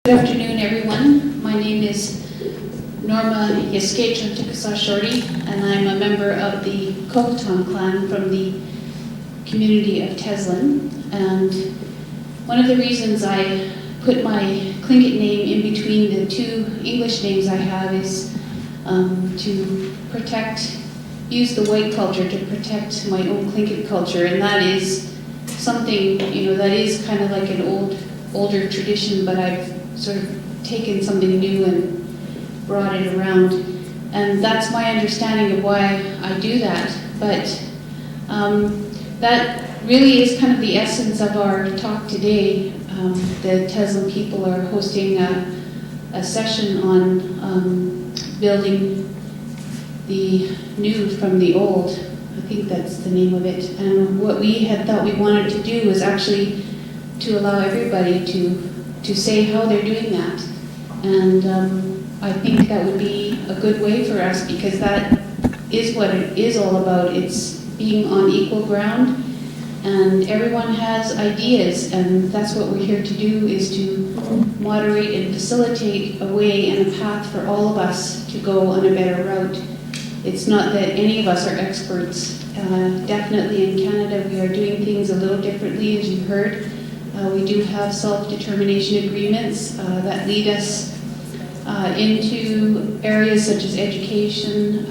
Good afternoon, everyone. My name is Norma Yasketran Shorty, and I'm a member of the clan from the community of Teslin. And one of the reasons I put my Tlingit name in between the two English names I have is to use the white culture to protect my own Tlingit culture, and that is something, that is kind of like an older tradition, but I've sort of taken something new and brought it around. And that's my understanding of why I do that. But that really is kind of the essence of our talk today. The Teslin people are hosting a session on building the new from the old. I think that's the name of it. And what we had thought we wanted to do was actually to allow everybody to say how they're doing that. And I think that would be a good way for us, because that is what it is all about. It's being on equal ground, and everyone has ideas, and that's what we're here to do, is to moderate and facilitate a way and a path for all of us to go on a better route. It's not that any of us are experts. Definitely in Canada we are doing things a little differently, as you heard. We do have self-determination agreements that lead us into areas such as education,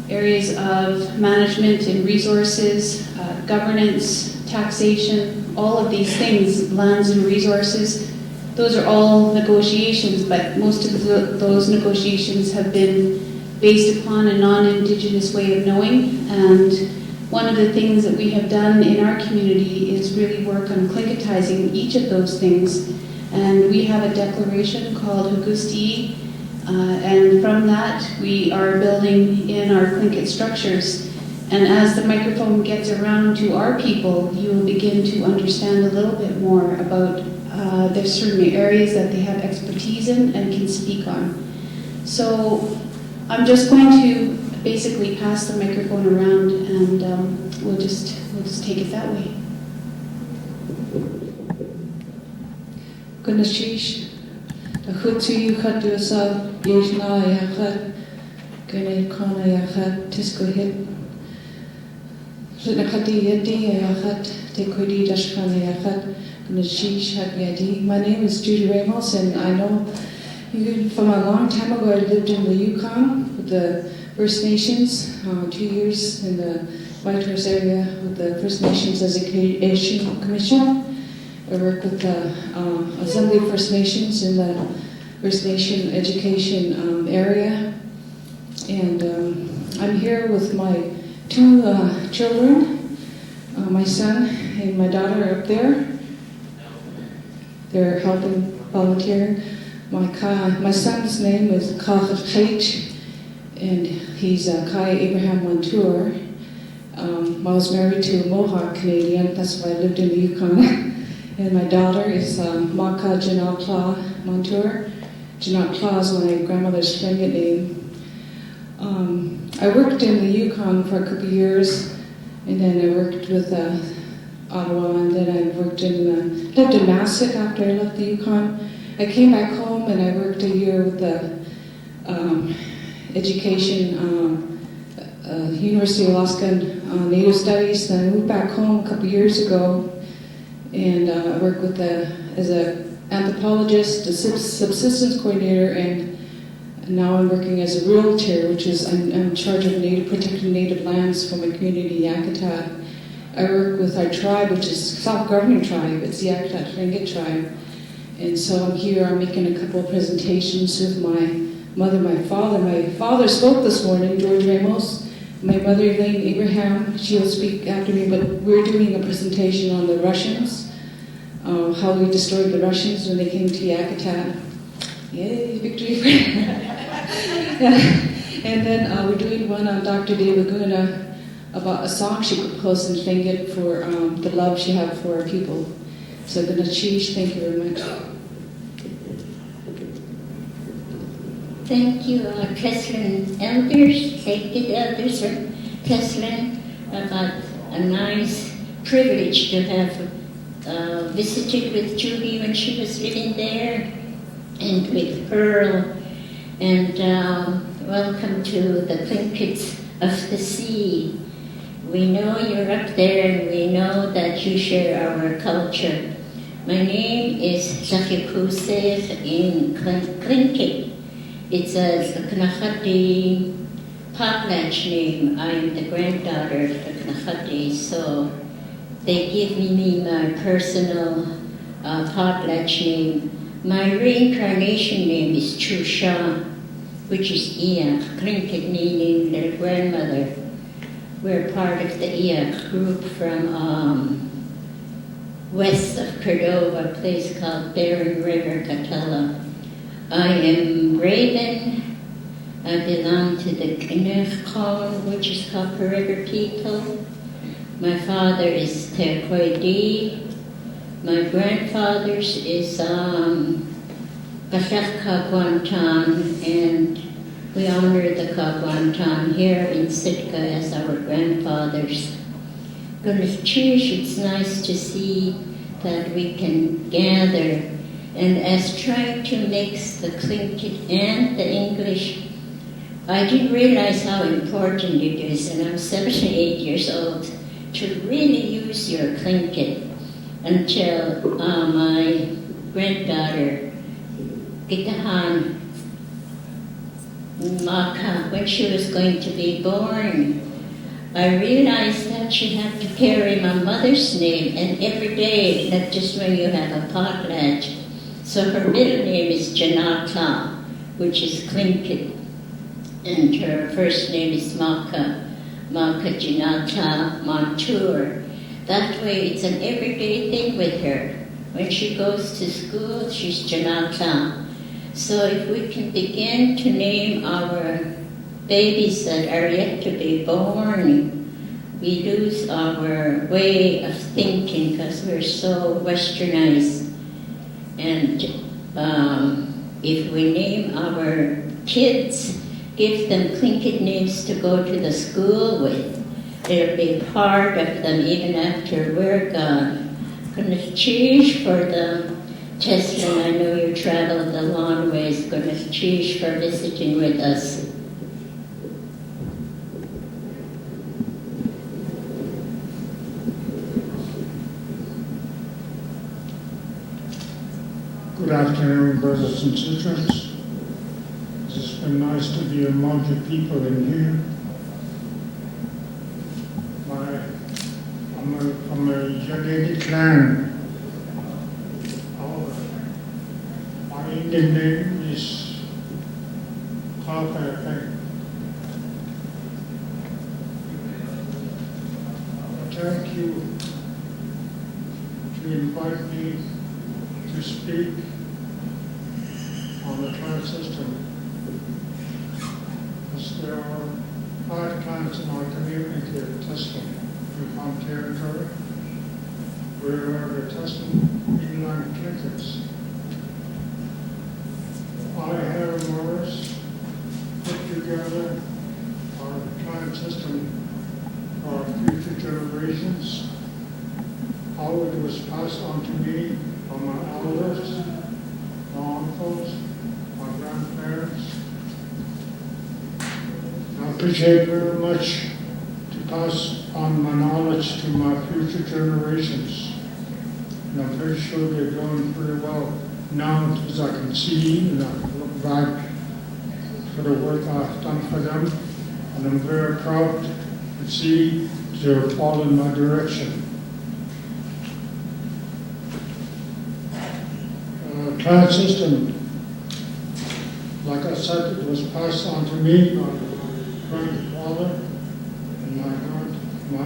areas of management and resources, governance, taxation, all of these things, lands and resources. Those are all negotiations, but most of those negotiations have been based upon a non-Indigenous way of knowing. And one of the things that we have done in our community is really work on Tlingitizing each of those things. And we have a declaration called Hugusti, and from that we are building in our Tlingit structures. And as the microphone gets around to our people, you will begin to understand a little bit more about there's certain areas that they have expertise in and can speak on. So I'm just going to basically pass the microphone around, and we'll just take it that way. Kunashish, the Hutsu Khatusa, Yeshna Yachat, Gune Kona Yachat, Tisco Hit, Rinakati Yeti Yachat, Tekudi Dashkana Yachat, Kunashish Hagyadi. My name is Judy Ramos, and I know you from a long time ago. I lived in the Yukon with the First Nations, 2 years in the Whitehorse area with the First Nations Education Commission. I work with the Assembly of First Nations in the First Nation education area. And I'm here with my two children, my son and my daughter up there. They're helping volunteer. My son's name is Kahidi, and he's Kai Abraham Montour. I was married to a Mohawk Canadian, that's why I lived in the Yukon. And my daughter is Maka Janapla Montour. Janapla is my grandmother's Tlingit name. I worked in the Yukon for a couple of years, and then I worked with Ottawa, and then I lived in Massac after I left the Yukon. I came back home and I worked a year with the education, University of Alaska Native Studies. Then I moved back home a couple years ago, and I worked with as an anthropologist, a subsistence coordinator, and now I'm working as a realtor, which is I'm in charge of protecting native lands for my community, Yakutat. I work with our tribe, which is self-governing tribe. It's the Yakutat Tlingit tribe. And so I'm here, I'm making a couple of presentations with my mother, my father. My father spoke this morning, George Ramos. My mother, Elaine Abraham, she'll speak after me, but we're doing a presentation on the Russians, how we destroyed the Russians when they came to Yakutat. Yay, victory! And then we're doing one on Dr. Devaguna about a song she composed in Tlingit for the love she had for our people. So Gunashish, thank you very much. Thank you, Teslin elders, sacred elders of Teslin, about a nice privilege to have visited with Judy when she was living there, and with Pearl. And welcome to the Tlingits of the sea. We know you're up there, and we know that you share our culture. My name is Zakikusef in Tlingit. It's a Kahidi potlatch name. I am the granddaughter of the Kahidi, so they give me my personal potlatch name. My reincarnation name is Chusha, which is Iyak, Tlingit meaning their grandmother. We're part of the Iyak group from west of Cordova, a place called Barren River, Catala. I am Raven. I belong to the Kwaan, which is Copper River people. My father is Kwaan. My grandfather's is Kwaan, and we honor the Kwaan here in Sitka as our grandfathers. It's nice to see that we can gather, and as trying to mix the Tlingit and the English, I didn't realize how important it is, and I'm 78 years old, to really use your Tlingit until my granddaughter, Gitahan Maka, when she was going to be born, I realized that she had to carry my mother's name, and every day, not just when you have a potlatch. So her middle name is Janata, which is Tlingit, and her first name is Maka Janata Montour. That way, it's an everyday thing with her. When she goes to school, she's Janata. So if we can begin to name our babies that are yet to be born, we lose our way of thinking because we're so westernized. And if we name our kids, give them Tlingit names to go to the school with, it'll be part of them even after we're gone. Gonna cheers for the Teslin. I know you traveled a long ways. Gonna cheers for visiting with us. Good afternoon, brothers and sisters. It's been nice to be among you people in here. I'm a Kahidi clan. My Indian name is Kahidi. Thank you to invite me to speak on the clan system. As there are 5 clans in our community of Teslin, Yukon territory. We are the Teslin inland Tlingits. I have Morris put together our clan system for our future generations, how it was passed on to me from my elders, my uncles, my grandparents. I appreciate very much to pass on my knowledge to my future generations. And I'm pretty sure they're doing pretty well now, as I can see, and I can look back for the work I've done for them. And I'm very proud to see they're following my direction. Clan system, like I said, it was passed on to me by my grandfather and my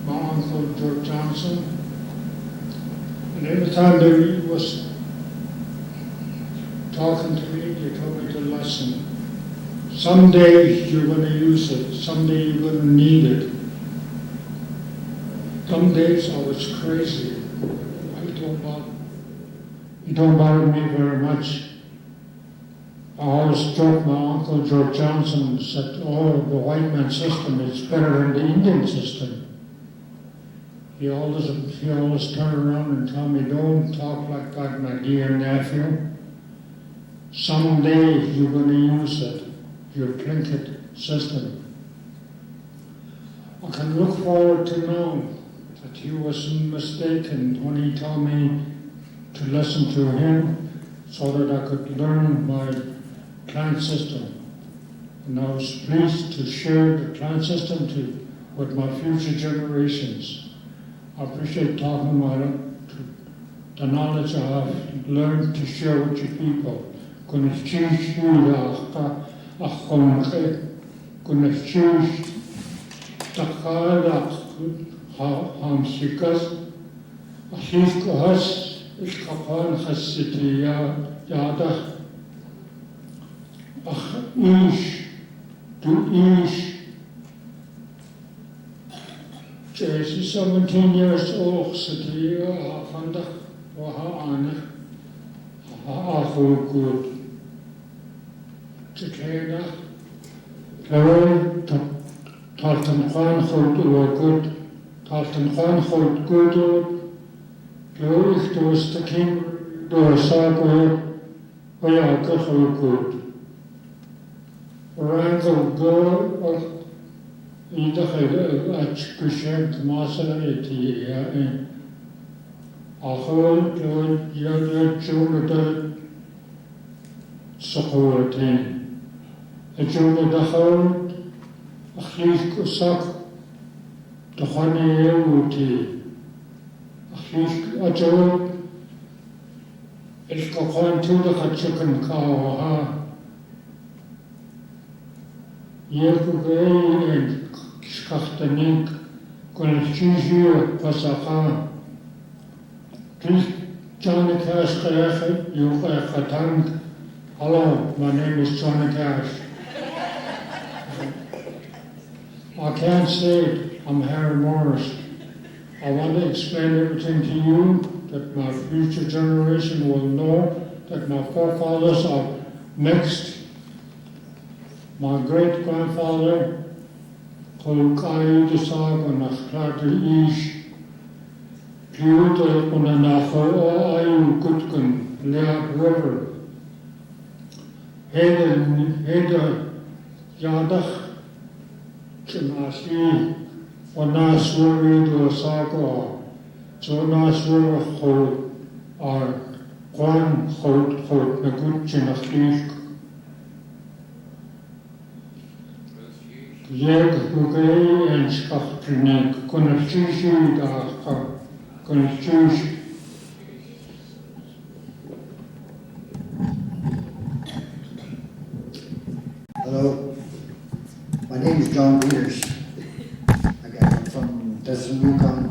uncle George Johnson. And every time they was talking to me, they told me the lesson. Someday you're going to use it. Someday you're going to need it. Some days I was crazy. It don't bother me very much. I always joked my uncle George Johnson and said, oh, the white man system is better than the Indian system. he always turned around and told me, don't talk like that, my dear nephew. Someday you're going to use it, your Tlingit system. I can look forward to now that he wasn't mistaken when he told me to listen to him so that I could learn my clan system. And I was pleased to share the clan system with my future generations. I appreciate talking about it, the knowledge I have learned to share with you people. She's 17 years old, Satia, Afanda, Waha Ahu good. Chikena, Carol, Tartan Kwaan hold good, Tartan Kwaan hold good, Go if there was the king, do a sago, Oyaka hold good. Rango go, Ida had Kushent Masa eti, Ahol, Yada, Jonah, Sokoratin. A Jonah Dahol, a Chlif Kusak, the Honey Ewuti, a Chlif Ajol, El Kokon to the Hachukan Kawaha, Yekugay and Skachtanik, Konchiju Pasaka, Chlif Johnny Cash Kayache, Yuka. Hello, my name is Johnny Cash. I can't say it, I'm Harry Morris. I want to explain everything to you that my future generation will know that my forefathers are mixed. My great-grandfather, called Kahidi and Achkladi Ish, Piuta Unanacho Ayu Kutkan, Leak River. Heda Yadach Chinasi, Wanaswari do Sago, Jonaswara Ho, or Kwaan Ho, Nagut Chinachlik. Yeg Hugay and Skachtrinik, Kunachishi da Kunachishi. Hello, my name is John Peters. I'm from Teslin Council.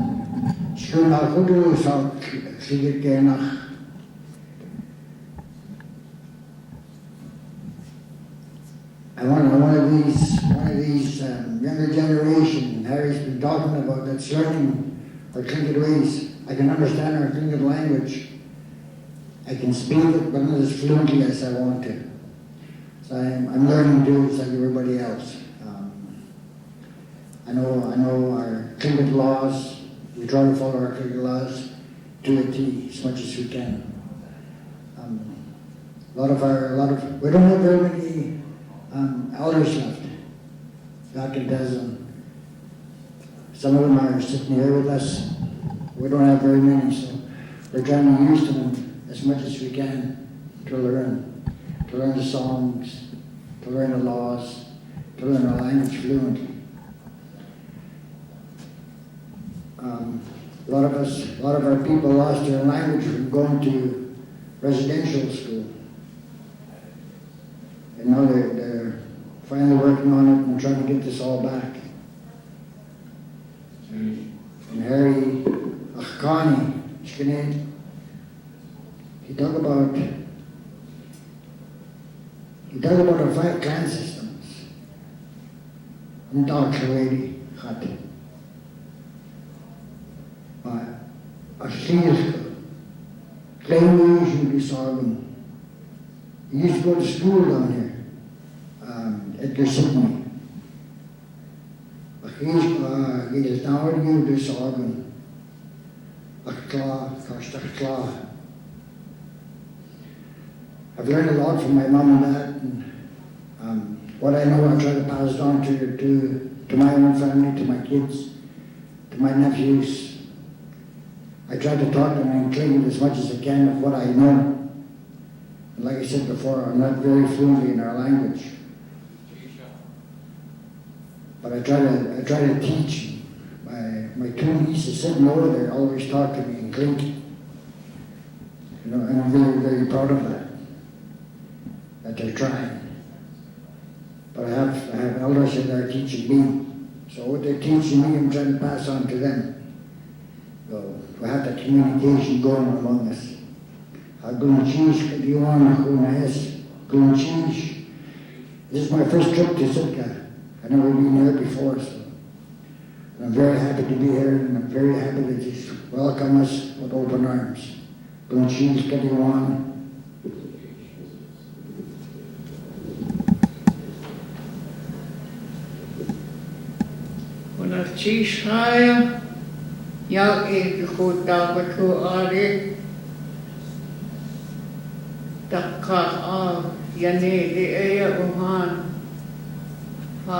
Schöner Hudu, SOK, Tlingit Genach. One of these younger generation, Harry's been talking about, that's learning our Tlingit ways. I can understand our Tlingit language. I can speak it, but not as fluently as I want to. So I'm learning to do it like everybody else. I know our Tlingit laws. We try to follow our Tlingit laws to a T as much as we can. We don't have very many elders left back in Teslin. Some of them are sitting here with us. We don't have very many, so we're trying to use them as much as we can to learn the songs, to learn the laws, to learn our language fluently. A lot of our people lost their language from going to residential school. And now they're finally working on it and trying to get this all back. And Harry Achkani, Shkinet, he talked about our 5 clan systems. Untitled Chapter. Ashirka, language and disarming. He used to go to school down here at Sydney. He is now you disarming. I've learned a lot from my mom and dad, and what I know I try to pass it on to my own family, to my kids, to my nephews. I try to talk to them in Tlingit as much as I can of what I know. And like I said before, I'm not very fluent in our language. But I try to teach. My two nieces sitting over there always talk to me in Tlingit. You know, and I'm very, very proud of that they're trying. But I have elders that are teaching me. So what they're teaching me, I'm trying to pass on to them. So we have that communication going among us. This is my first trip to SOK. I've never been there before, so I'm very happy to be here, and I'm very happy to just welcome us with open arms. Kwaan. When I see Shaya, young age who died to Ari, Taka Yane the Aya Uhan, Ha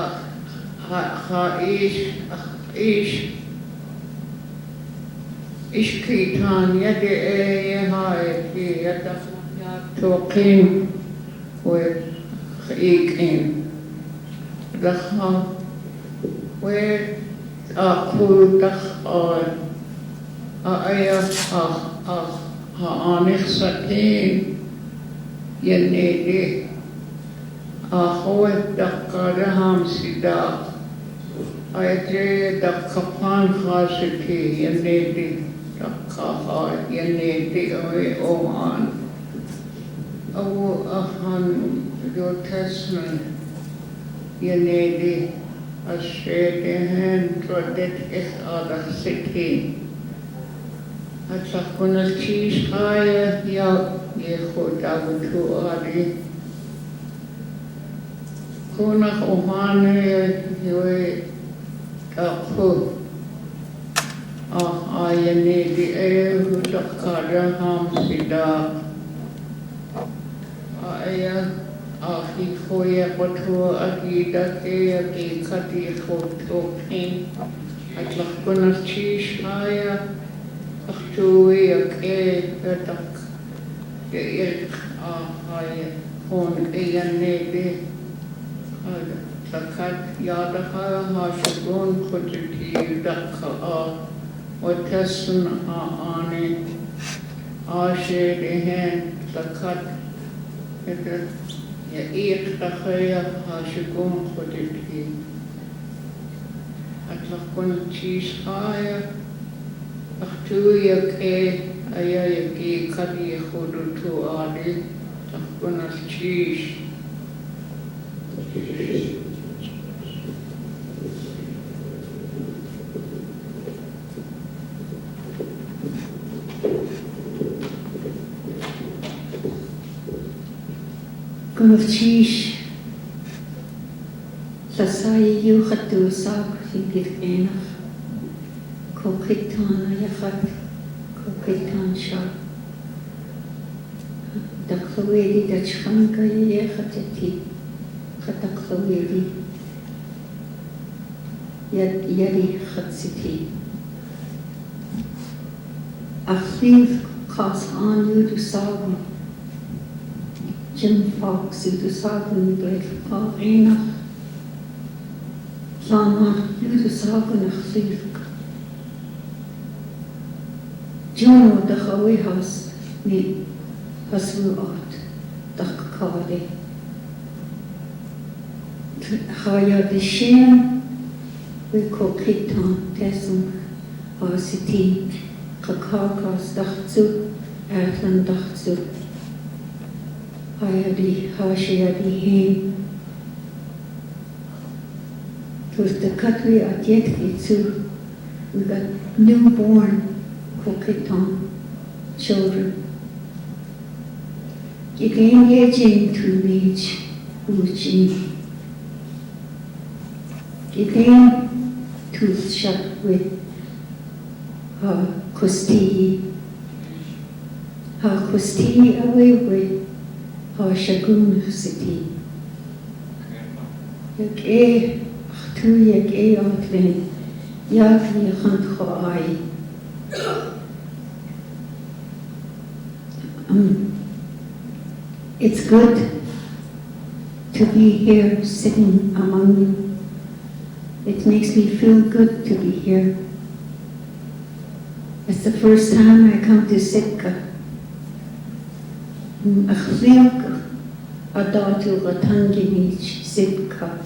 Ish Kitan Yade Aya Hai, Yada Tokin with Ekin. The where Kudak on Aya Anich Satin Yanedi Ahoy Dakaraham Sida Ayate Dakapan Hasiki Yanedi Dakaha Yanedi Oman Awu Ahan your Teslin Yanedi Ashedehen Tradet is Ada Siki. Atsakuna cheese higher, Yehud Abutu Adi. Kunach Ohane, Yue Tapu. Ayane the air, Hudakada Ham Sida. Aya. Ahi foya patua agida ke kati foto king atlak kuna cheese haya achtui ke tak ke haya on eyanede takat yada ha shagun kutiti dakha o Teslin ane ashe dehen takat Ya eet takaya hashikun khodiki. Atlakun cheese haya. Achtu yake aya yake kadi khodu tu adi. Atlakun as cheese. Gwyf cheese, llasau yw chadwysog sy'n gyrgenach, cocytan a iachad, cocytan siar. Da clywedi da changa i iachad eti, chada clywedi, yari chadsiti. A chlif cos an yw dwsagw, Jim Fox yw dwsagwn bledd Kahidi. Lana yw dwsagwn a chlif. Jono da chawi has ni haswu ot da kakade. Chaya de shen we kokitan tesum hasiti kakakas dachtsu ertlan dachtsu. Hayadi Hashiyadi Hain. It was the Katri Atyekti too. We got newborn Kokitan children. You can get into reach Uchi. You can tooth shut with Kusti, ha Kusti awewe, ha Shagun City. Yak tu yak outlen, yak yachant choai. It's good to be here sitting among you. It makes me feel good to be here. It's the first time I come to Sitka. Achliak adatu gatangimich Sitka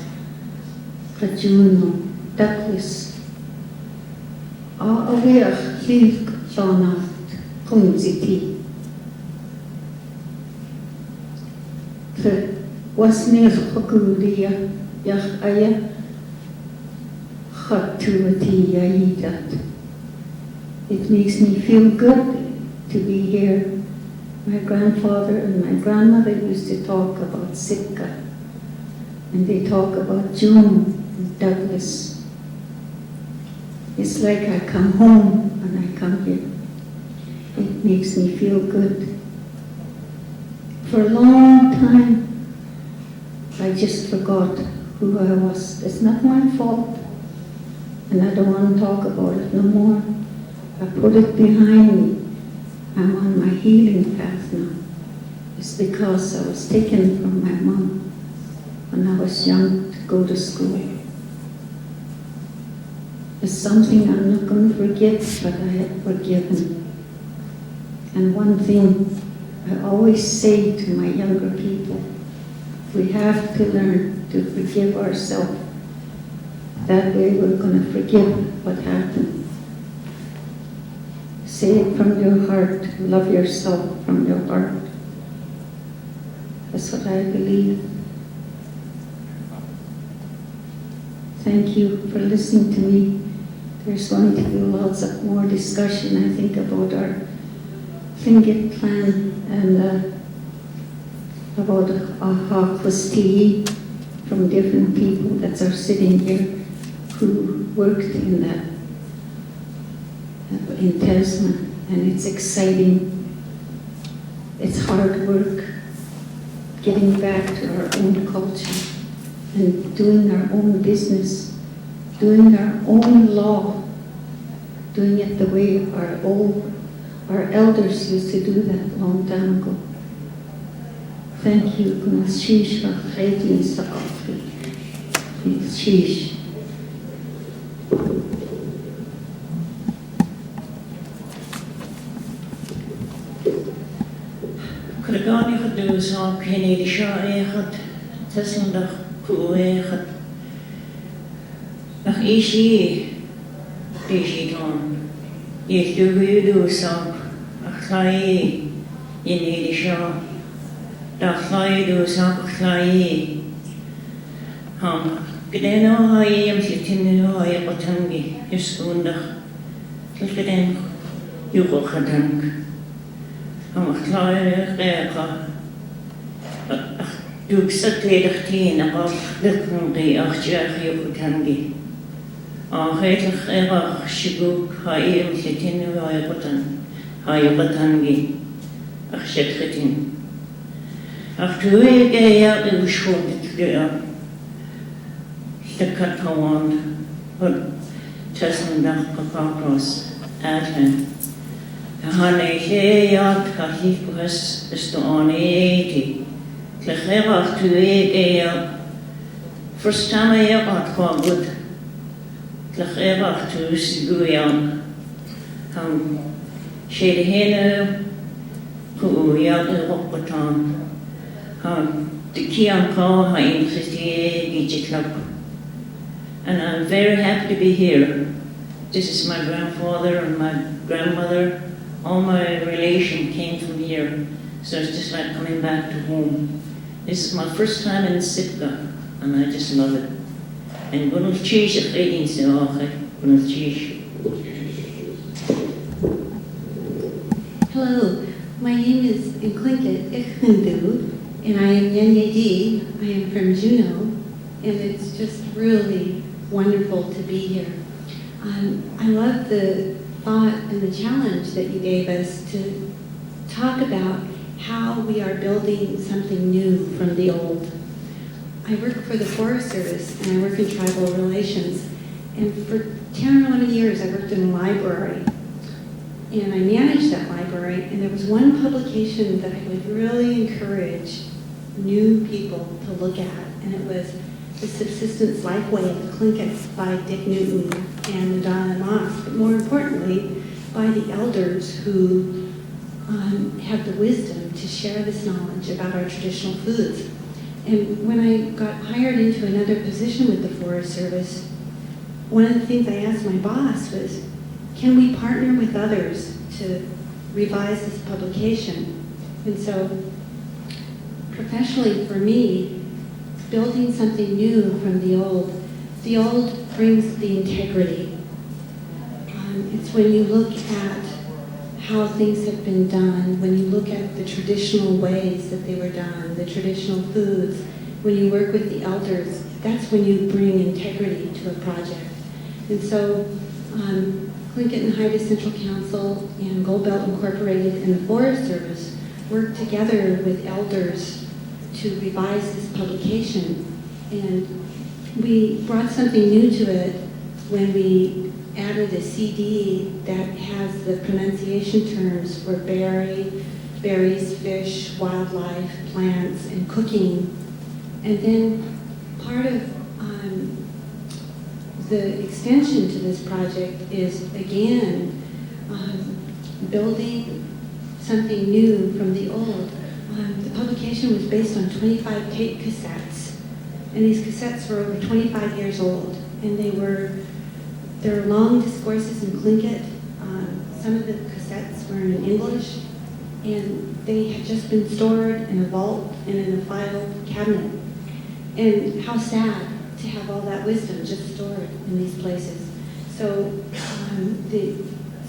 kajuno Douglas aweach hilk shonat kunziti. Wasnir Hakuria Yachaya Hatuati Yaidat. It makes me feel good to be here. My grandfather and my grandmother used to talk about Sitka, and they talk about June and Douglas. It's like I come home when I come here. It makes me feel good. For a long time, I just forgot who I was. It's not my fault, and I don't want to talk about it no more. I put it behind me. I'm on my healing path now. It's because I was taken from my mom when I was young to go to school. It's something I'm not going to forget, but I have forgiven. And one thing I always say to my younger people, we have to learn to forgive ourselves. That way we're going to forgive what happened. Say it from your heart. Love yourself from your heart. That's what I believe. Thank you for listening to me. There's going to be lots of more discussion, I think, about our Tlingit clan and about Aha Kusti from different people that are sitting here who worked in that, in Teslin, and it's exciting. It's hard work getting back to our own culture and doing our own business, doing our own law, doing it the way our elders used to do that a long time ago. Thank you. Sheesh Kahidi Sakafi. Sheesh. Kurgani gedoe SOK Kahidi Sha'echat Teslin Council. Ach ishi ton. Ich do SOK. Ach khai in Sha. Da khai do SOK khai. Gdeno hai am sitin hai patangi iskunda. Gden yugo khadank. Kleine Räker. Du gesagt, ich aber Lücken, die auch Jerry Auch redlich Schibuk, Hai, Sitin, Hai, Batangi, ach, Shetritin. Ach, du, ja, du schon, der Kwaan, und Teslin Council, Adlen. Kahidi Kahikuas is the only Tlingit to first time I got good. Tlingit to Siguyam. She had who yelled the Wokatan. The Kian Paul Hain Christie Club. And I'm very happy to be here. This is my grandfather and my grandmother. All my relation came from here, so it's just like coming back to home. This is my first time in Sitka, and I just love it. And gunul cheese at eating so gunul cheese. Hello, my name is Tlingit Ikhindu, and I am Yenyedi. I am from Juneau, and it's just really wonderful to be here. I love the thought and the challenge that you gave us to talk about how we are building something new from the old. I work for the Forest Service and I work in tribal relations. And for 10 or 11 years I worked in a library. And I managed that library, and there was one publication that I would really encourage new people to look at, and it was The Subsistence Lifeway of the Tlingit by Dick Newton and Donna Moss, but more importantly, by the elders who have the wisdom to share this knowledge about our traditional foods. And when I got hired into another position with the Forest Service, one of the things I asked my boss was, can we partner with others to revise this publication? And so, professionally for me, building something new from the old brings the integrity. It's when you look at how things have been done, when you look at the traditional ways that they were done, the traditional foods, when you work with the elders, that's when you bring integrity to a project. And so, Tlingit and Haida Central Council and Gold Belt Incorporated and the Forest Service worked together with elders to revise this publication. And we brought something new to it when we added a CD that has the pronunciation terms for berries, fish, wildlife, plants, and cooking. And then part of the extension to this project is, again, building something new from the old. The publication was based on 25 tape cassettes, and these cassettes were over 25 years old, and they're long discourses in Tlingit. Some of the cassettes were in English, and they had just been stored in a vault and in a file cabinet. And how sad to have all that wisdom just stored in these places. So the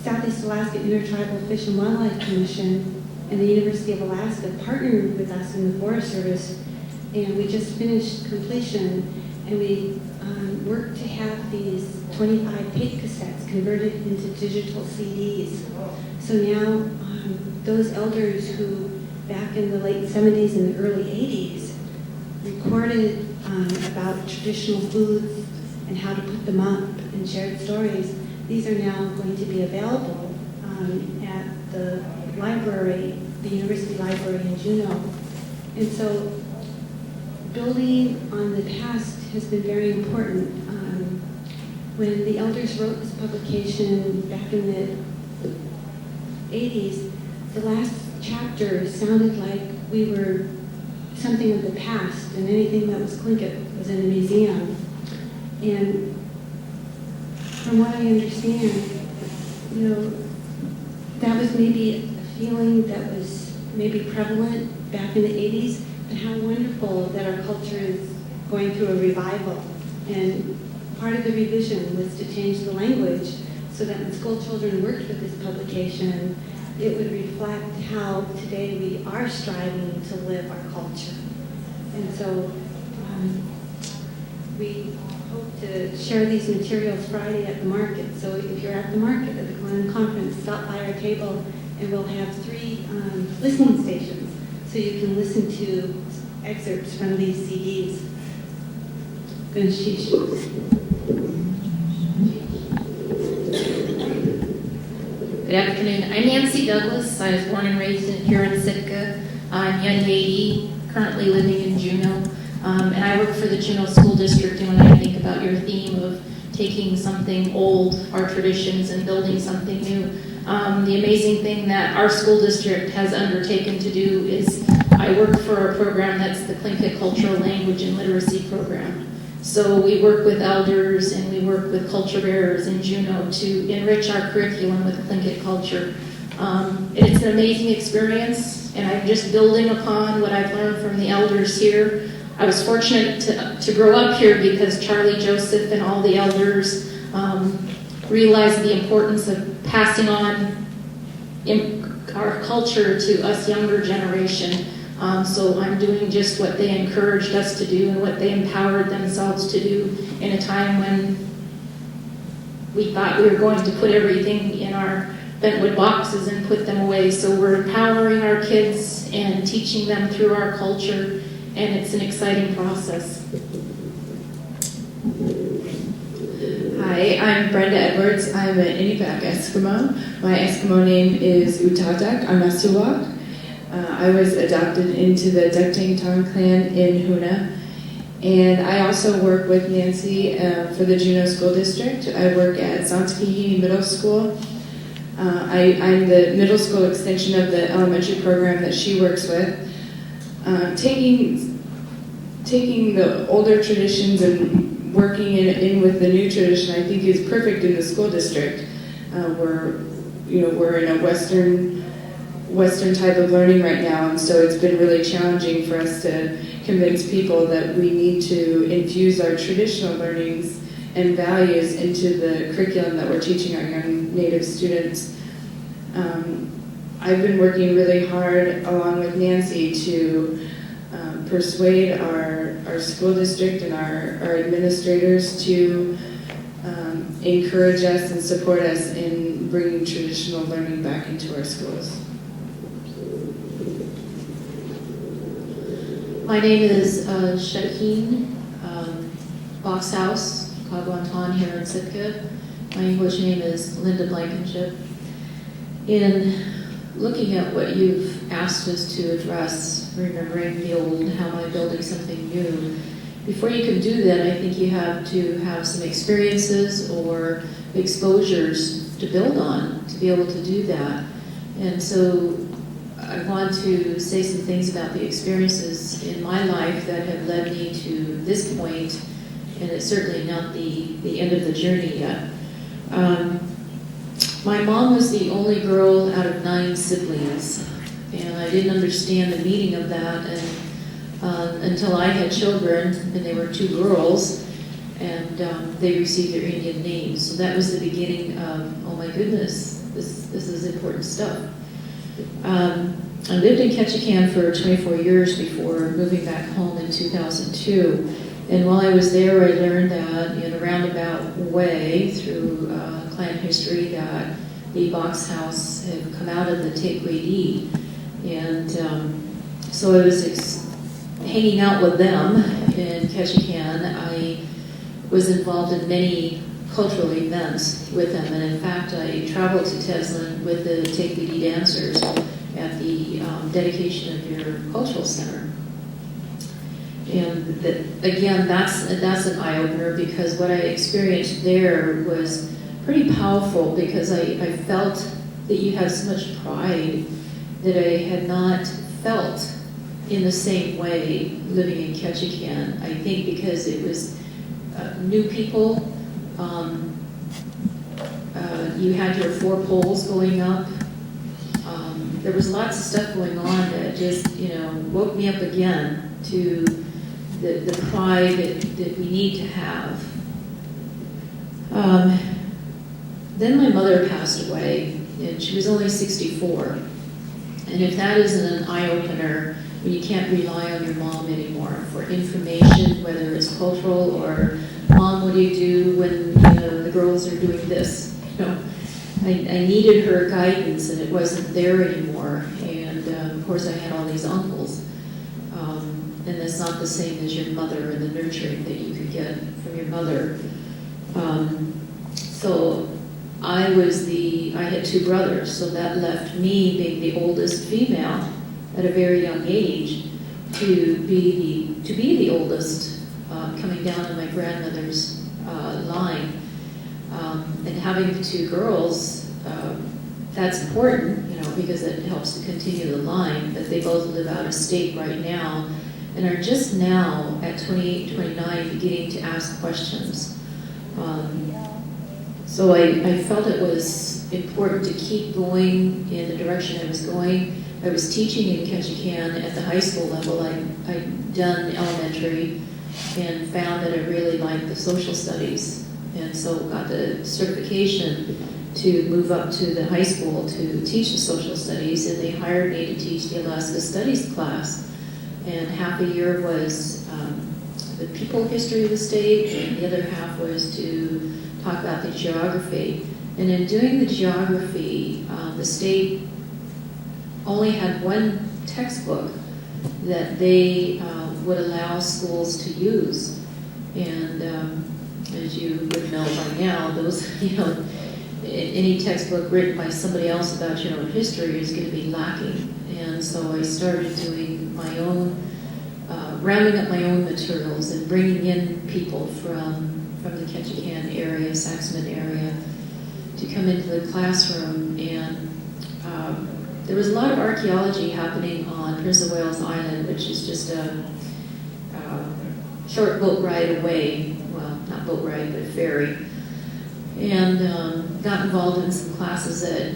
Southeast Alaska Intertribal Fish and Wildlife Commission and the University of Alaska partnered with us in the Forest Service, and we just finished completion, and we worked to have these 25 tape cassettes converted into digital CDs. So now those elders who back in the late 70s and the early 80s recorded about traditional foods and how to put them up and shared stories, these are now going to be available at the library, the University Library in Juneau. And so building on the past has been very important. When the elders wrote this publication back in the 80s, the last chapter sounded like we were something of the past, and anything that was Tlingit was in a museum. And from what I understand, that was maybe a feeling that was maybe prevalent back in the 80s, but how wonderful that our culture is going through a revival. And part of the revision was to change the language so that when school children worked with this publication, it would reflect how today we are striving to live our culture. And so we hope to share these materials Friday at the market. So if you're at the market at the Kwaan conference, stop by our table, and we'll have 3 listening stations so you can listen to excerpts from these CDs. Ganeshish. Good afternoon. I'm Nancy Douglas. I was born and raised here in Sitka. I'm young 80, currently living in Juneau. And I work for the Juneau School District. And when I think about your theme of taking something old, our traditions, and building something new, the amazing thing that our school district has undertaken to do is I work for a program that's the Tlingit Cultural Language and Literacy Program. So we work with elders and we work with culture bearers in Juneau to enrich our curriculum with Tlingit culture. It's an amazing experience, and I'm just building upon what I've learned from the elders here. I was fortunate to grow up here because Charlie Joseph and all the elders realized the importance of passing on our culture to us younger generation. So I'm doing just what they encouraged us to do and what they empowered themselves to do in a time when we thought we were going to put everything in our bentwood boxes and put them away. So we're empowering our kids and teaching them through our culture, and it's an exciting process. Hi, I'm Brenda Edwards. I'm an Inupiaq Eskimo. My Eskimo name is Utatak Amasuwak. I was adopted into the Ducktang Tong clan in Huna. And I also work with Nancy for the Juneau School District. I work at Kahidi Middle School. I'm the middle school extension of the elementary program that she works with. Taking the older traditions and working in with the new tradition, I think is perfect in the school district. We're in a Western type of learning right now, and so it's been really challenging for us to convince people that we need to infuse our traditional learnings and values into the curriculum that we're teaching our young Native students. I've been working really hard along with Nancy to persuade our school district and our administrators to encourage us and support us in bringing traditional learning back into our schools. My name is Shaheen Box House, Kwaan here in Sitka. My English name is Linda Blankenship. In looking at what you've asked us to address, remembering the old, how am I building something new, before you can do that, I think you have to have some experiences or exposures to build on to be able to do that. And so I want to say some things about the experiences in my life that have led me to this point, and it's certainly not the end of the journey yet. My mom was the only girl out of 9 siblings, and I didn't understand the meaning of that until I had children, and they were 2 girls, and they received their Indian names. So that was the beginning of, oh my goodness, this is important stuff. I lived in Ketchikan for 24 years before moving back home in 2002. And while I was there, I learned that in a roundabout way through clan history that the Box House had come out of the Tekwedi. And so I was hanging out with them in Ketchikan. I was involved in many cultural events with them. And in fact, I traveled to Teslin with the Tekwedi dancers at the dedication of your cultural center. And again, that's an eye-opener, because what I experienced there was pretty powerful, because I felt that you have so much pride that I had not felt in the same way living in Ketchikan. I think because it was new people, you had your 4 poles going up. There was lots of stuff going on that just, woke me up again to the pride that we need to have. Then my mother passed away, and she was only 64. And if that isn't an eye-opener, when you can't rely on your mom anymore for information, whether it's cultural or, Mom, what do you do when the girls are doing this? I needed her guidance, and it wasn't there anymore. And of course, I had all these uncles. And that's not the same as your mother and the nurturing that you could get from your mother. So I had 2 brothers, so that left me being the oldest female at a very young age to be the oldest, coming down to my grandmother's line. And having 2 girls, that's important, because it helps to continue the line, but they both live out of state right now and are just now at 28, 29 beginning to ask questions. So I felt it was important to keep going in the direction I was going. I was teaching in Ketchikan at the high school level. I'd done elementary and found that I really liked the social studies, and so got the certification to move up to the high school to teach the social studies, and they hired me to teach the Alaska Studies class. And half a year was the people history of the state, and the other half was to talk about the geography. And in doing the geography, the state only had one textbook that they would allow schools to use. And as you would know by now, those, any textbook written by somebody else about general history is going to be lacking. And so I started doing my own, rounding up my own materials and bringing in people from the Ketchikan area, Saxman area, to come into the classroom. And there was a lot of archaeology happening on Prince of Wales Island, which is just a short boat ride away. Well, not boat ride, but ferry. And got involved in some classes at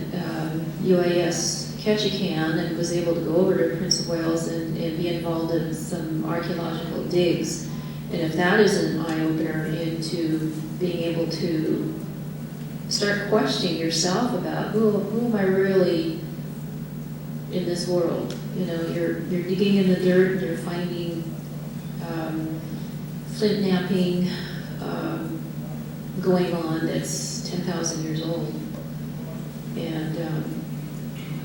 UAS Ketchikan, and was able to go over to Prince of Wales and be involved in some archaeological digs. And if that isn't an eye-opener into being able to start questioning yourself about who am I really in this world? You're digging in the dirt and you're finding flint knapping going on that's 10,000 years old. And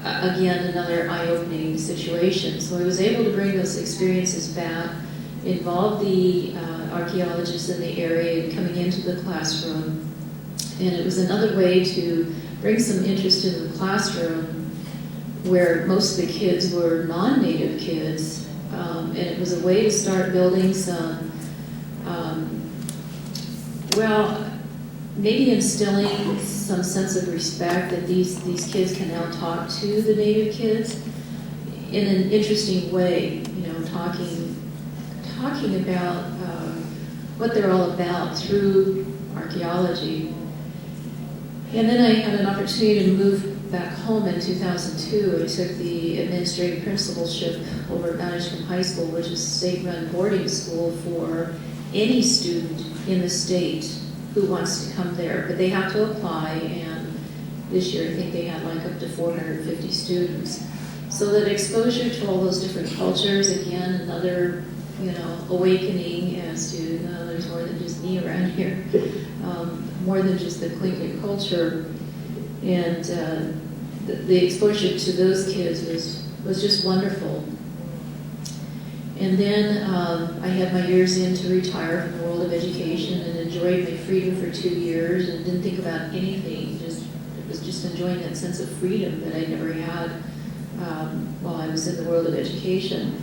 again, another eye-opening situation. So I was able to bring those experiences back, involve the archaeologists in the area coming into the classroom. And it was another way to bring some interest in the classroom where most of the kids were non-native kids. And it was a way to start building some, maybe instilling some sense of respect that these kids can now talk to the native kids in an interesting way, talking about what they're all about through archaeology. And then I had an opportunity to move back home in 2002. I took the administrative principalship over at Mount Edgecombe High School, which is a state-run boarding school for any student in the state who wants to come there. But they have to apply, and this year I think they had like up to 450 students. So that exposure to all those different cultures, again, another awakening as to there's more than just me around here, more than just the Tlingit culture. And the exposure to those kids was just wonderful. And then I had my years in to retire from the world of education and enjoyed my freedom for 2 years and didn't think about anything. It was just enjoying that sense of freedom that I never had while I was in the world of education.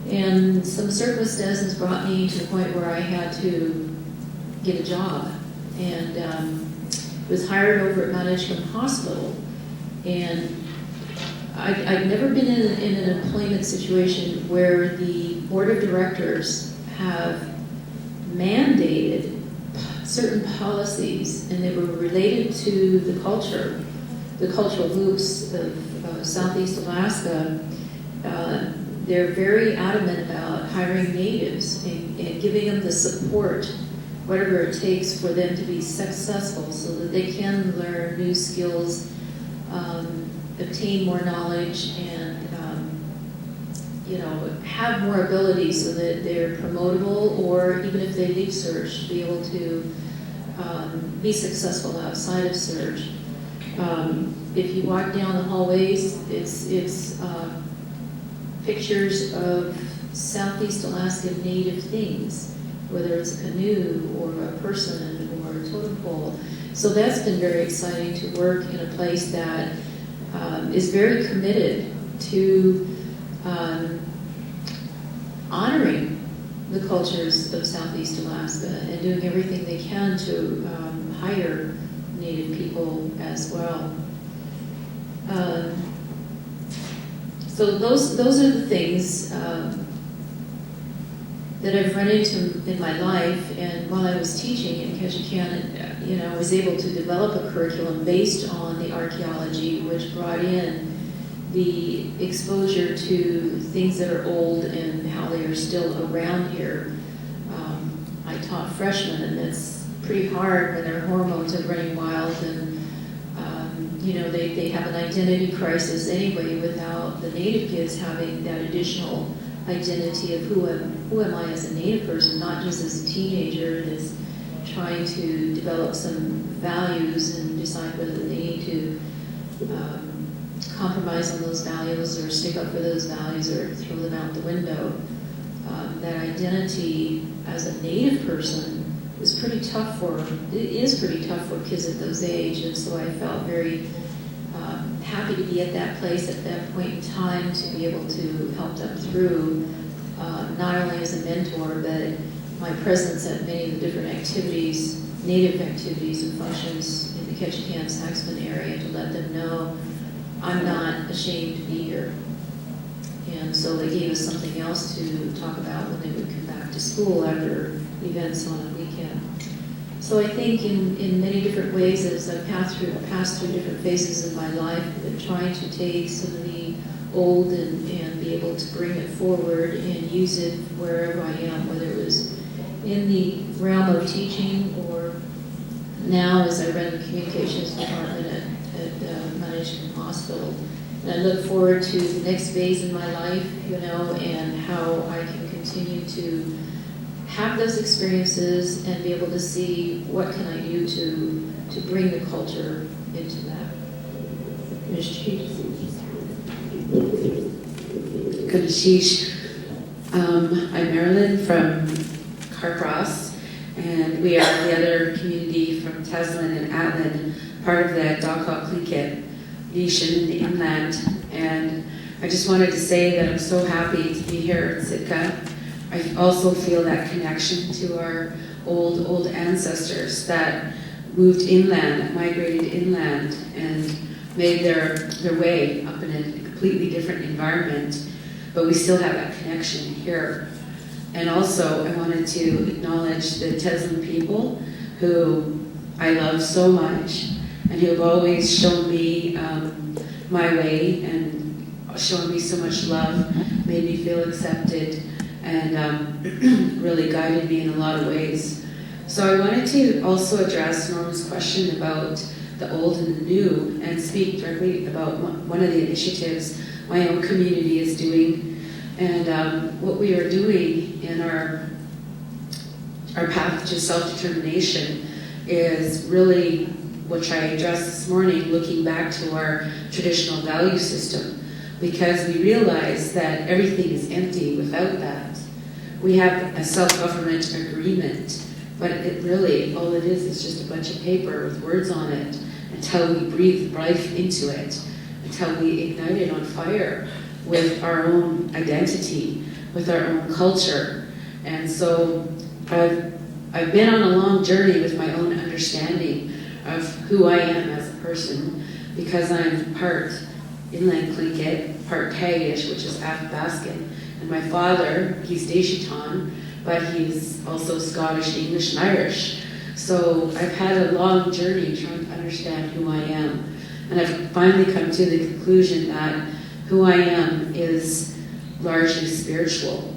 And some circumstances brought me to the point where I had to get a job. And was hired over at Mount Edgecombe Hospital. And I've never been in an employment situation where the board of directors have mandated certain policies, and they were related to the culture, the cultural roots of Southeast Alaska. They're very adamant about hiring natives and giving them the support, whatever it takes for them to be successful so that they can learn new skills, obtain more knowledge, and have more ability so that they're promotable, or even if they leave Surge, be able to be successful outside of Surge. If you walk down the hallways, it's pictures of Southeast Alaskan native things, whether it's a canoe or a person or a totem pole. So that's been very exciting to work in a place that is very committed to honoring the cultures of Southeast Alaska and doing everything they can to hire Native people as well. So those are the things that I've run into in my life. And while I was teaching in Ketchikan, I was able to develop a curriculum based on the archaeology, which brought in the exposure to things that are old and how they are still around here. I taught freshmen, and it's pretty hard when their hormones are running wild, and they have an identity crisis anyway without the Native kids having that additional identity of who am I as a Native person, not just as a teenager that's trying to develop some values and decide whether they need to compromise on those values or stick up for those values or throw them out the window. That identity as a Native person is pretty tough for kids at those ages, and so I felt very happy to be at that place at that point in time to be able to help them through, not only as a mentor, but my presence at many of the different activities, Native activities and functions in the Ketchikan-Saxman area, to let them know I'm not ashamed to be here. And so they gave us something else to talk about when they would come back to school after events on a weekend. So I think in many different ways, as I've passed through different phases in my life, I've been trying to take some of the old and be able to bring it forward and use it wherever I am, whether it was in the realm of teaching or now as I run the communications department at Management Hospital. And I look forward to the next phase in my life, and how I can continue to have those experiences and be able to see what can I do to bring the culture into that. Kadishish. I'm Marilyn from Carcross, and we are the other community from Teslin and Atlin, part of the Tlingit nation in the inland. And I just wanted to say that I'm so happy to be here in Sitka. I also feel that connection to our old ancestors that moved inland, migrated inland, and made their way up in a completely different environment. But we still have that connection here. And also, I wanted to acknowledge the Teslin people who I love so much and who have always shown me my way and shown me so much love, made me feel accepted, and really guided me in a lot of ways. So I wanted to also address Norma's question about the old and the new and speak directly about one of the initiatives my own community is doing. And what we are doing in our path to self-determination is really, which I addressed this morning, looking back to our traditional value system, because we realize that everything is empty without that. We have a self-government agreement, but it really, all it is just a bunch of paper with words on it until we breathe life into it, until we ignite it on fire with our own identity, with our own culture. And so I've been on a long journey with my own understanding of who I am as a person, because I'm part Inland Tlingit, part Tagish, which is Athabascan. And my father, he's Deshiton, but he's also Scottish, English, and Irish. So I've had a long journey trying to understand who I am. And I've finally come to the conclusion that who I am is largely spiritual.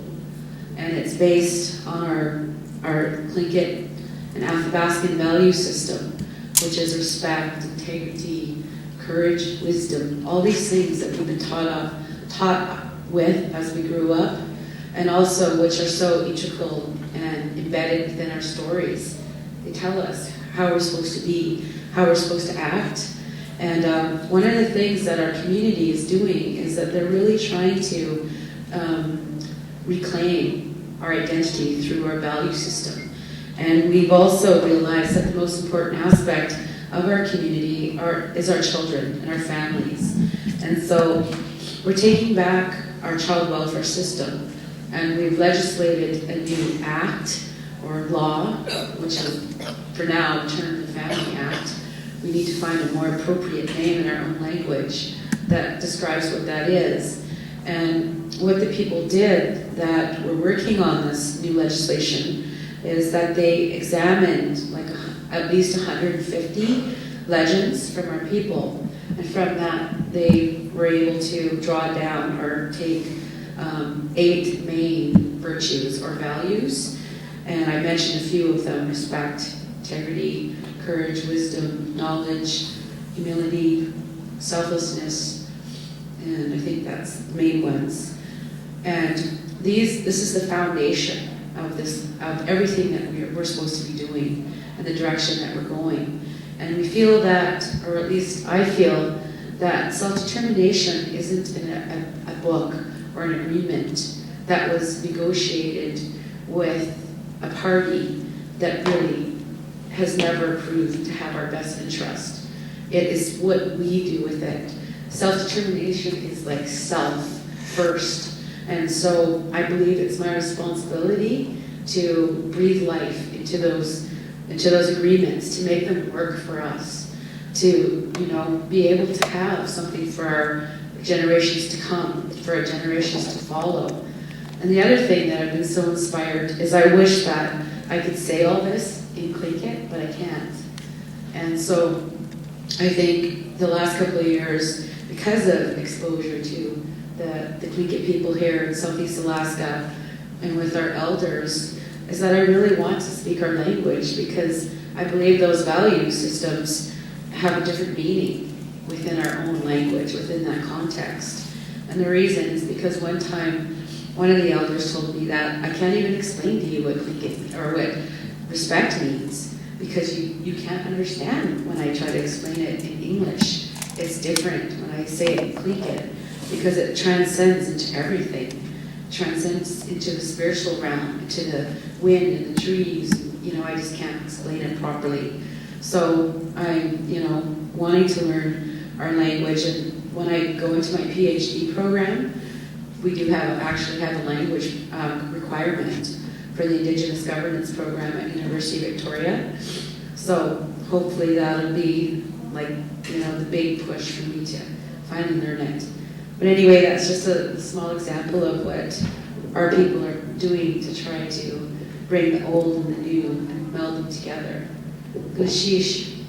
And it's based on our Tlingit and Athabascan value system, which is respect, integrity, courage, wisdom, all these things that we've been taught with as we grew up, and also which are so integral and embedded within our stories. They tell us how we're supposed to be, how we're supposed to act. And one of the things that our community is doing is that they're really trying to reclaim our identity through our value system. And we've also realized that the most important aspect of our community is our children and our families. And so we're taking back our child welfare system, and we've legislated a new act or law, which is for now termed the Family Act. We need to find a more appropriate name in our own language that describes what that is. And what the people did that were working on this new legislation is that they examined at least 150 legends from our people. And from that, they were able to draw down or take 8 main virtues or values. And I mentioned a few of them: respect, integrity, courage, wisdom, knowledge, humility, selflessness, and I think that's the main ones. And this is the foundation of everything that we're supposed to be doing. and the direction that we're going. And we feel that, or at least I feel, that self-determination isn't in a book or an agreement that was negotiated with a party that really has never proved to have our best interest. It is what we do with it. Self-determination is like self first. And so I believe it's my responsibility to breathe life into those agreements, to make them work for us, to be able to have something for our generations to come, for our generations to follow. And the other thing that I've been so inspired is I wish that I could say all this in Tlingit, but I can't. And so I think the last couple of years, because of exposure to the Tlingit people here in Southeast Alaska and with our elders, is that I really want to speak our language, because I believe those value systems have a different meaning within our own language, within that context. And the reason is because one time, one of the elders told me that I can't even explain to you what Tlingit or what respect means, because you can't understand when I try to explain it in English. It's different when I say it in Tlingit, because it transcends into everything. Transcends into the spiritual realm, into the wind and the trees. I just can't explain it properly. So I'm, wanting to learn our language. And when I go into my PhD program, we do actually have a language requirement for the Indigenous Governance program at University of Victoria. So hopefully that'll be the big push for me to finally learn it. But anyway, that's just a small example of what our people are doing to try to bring the old and the new and meld them together. Gushish.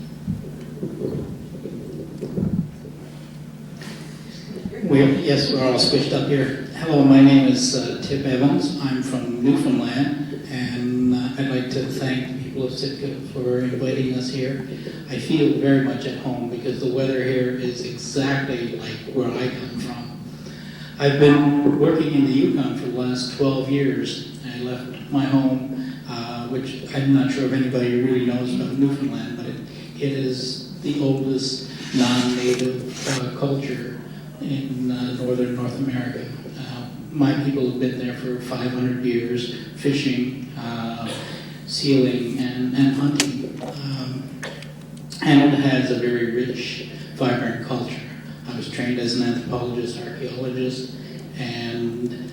We're all squished up here. Hello, my name is Tip Evans. I'm from Newfoundland, and I'd like to thank the people of Sitka for inviting us here. I feel very much at home because the weather here is exactly like where I come from. I've been working in the Yukon for the last 12 years. I left my home, which I'm not sure if anybody really knows about Newfoundland, but it is the oldest non-native culture in northern North America. My people have been there for 500 years, fishing, sealing, and hunting. And it has a very rich, vibrant culture. I was trained as an anthropologist, archaeologist, and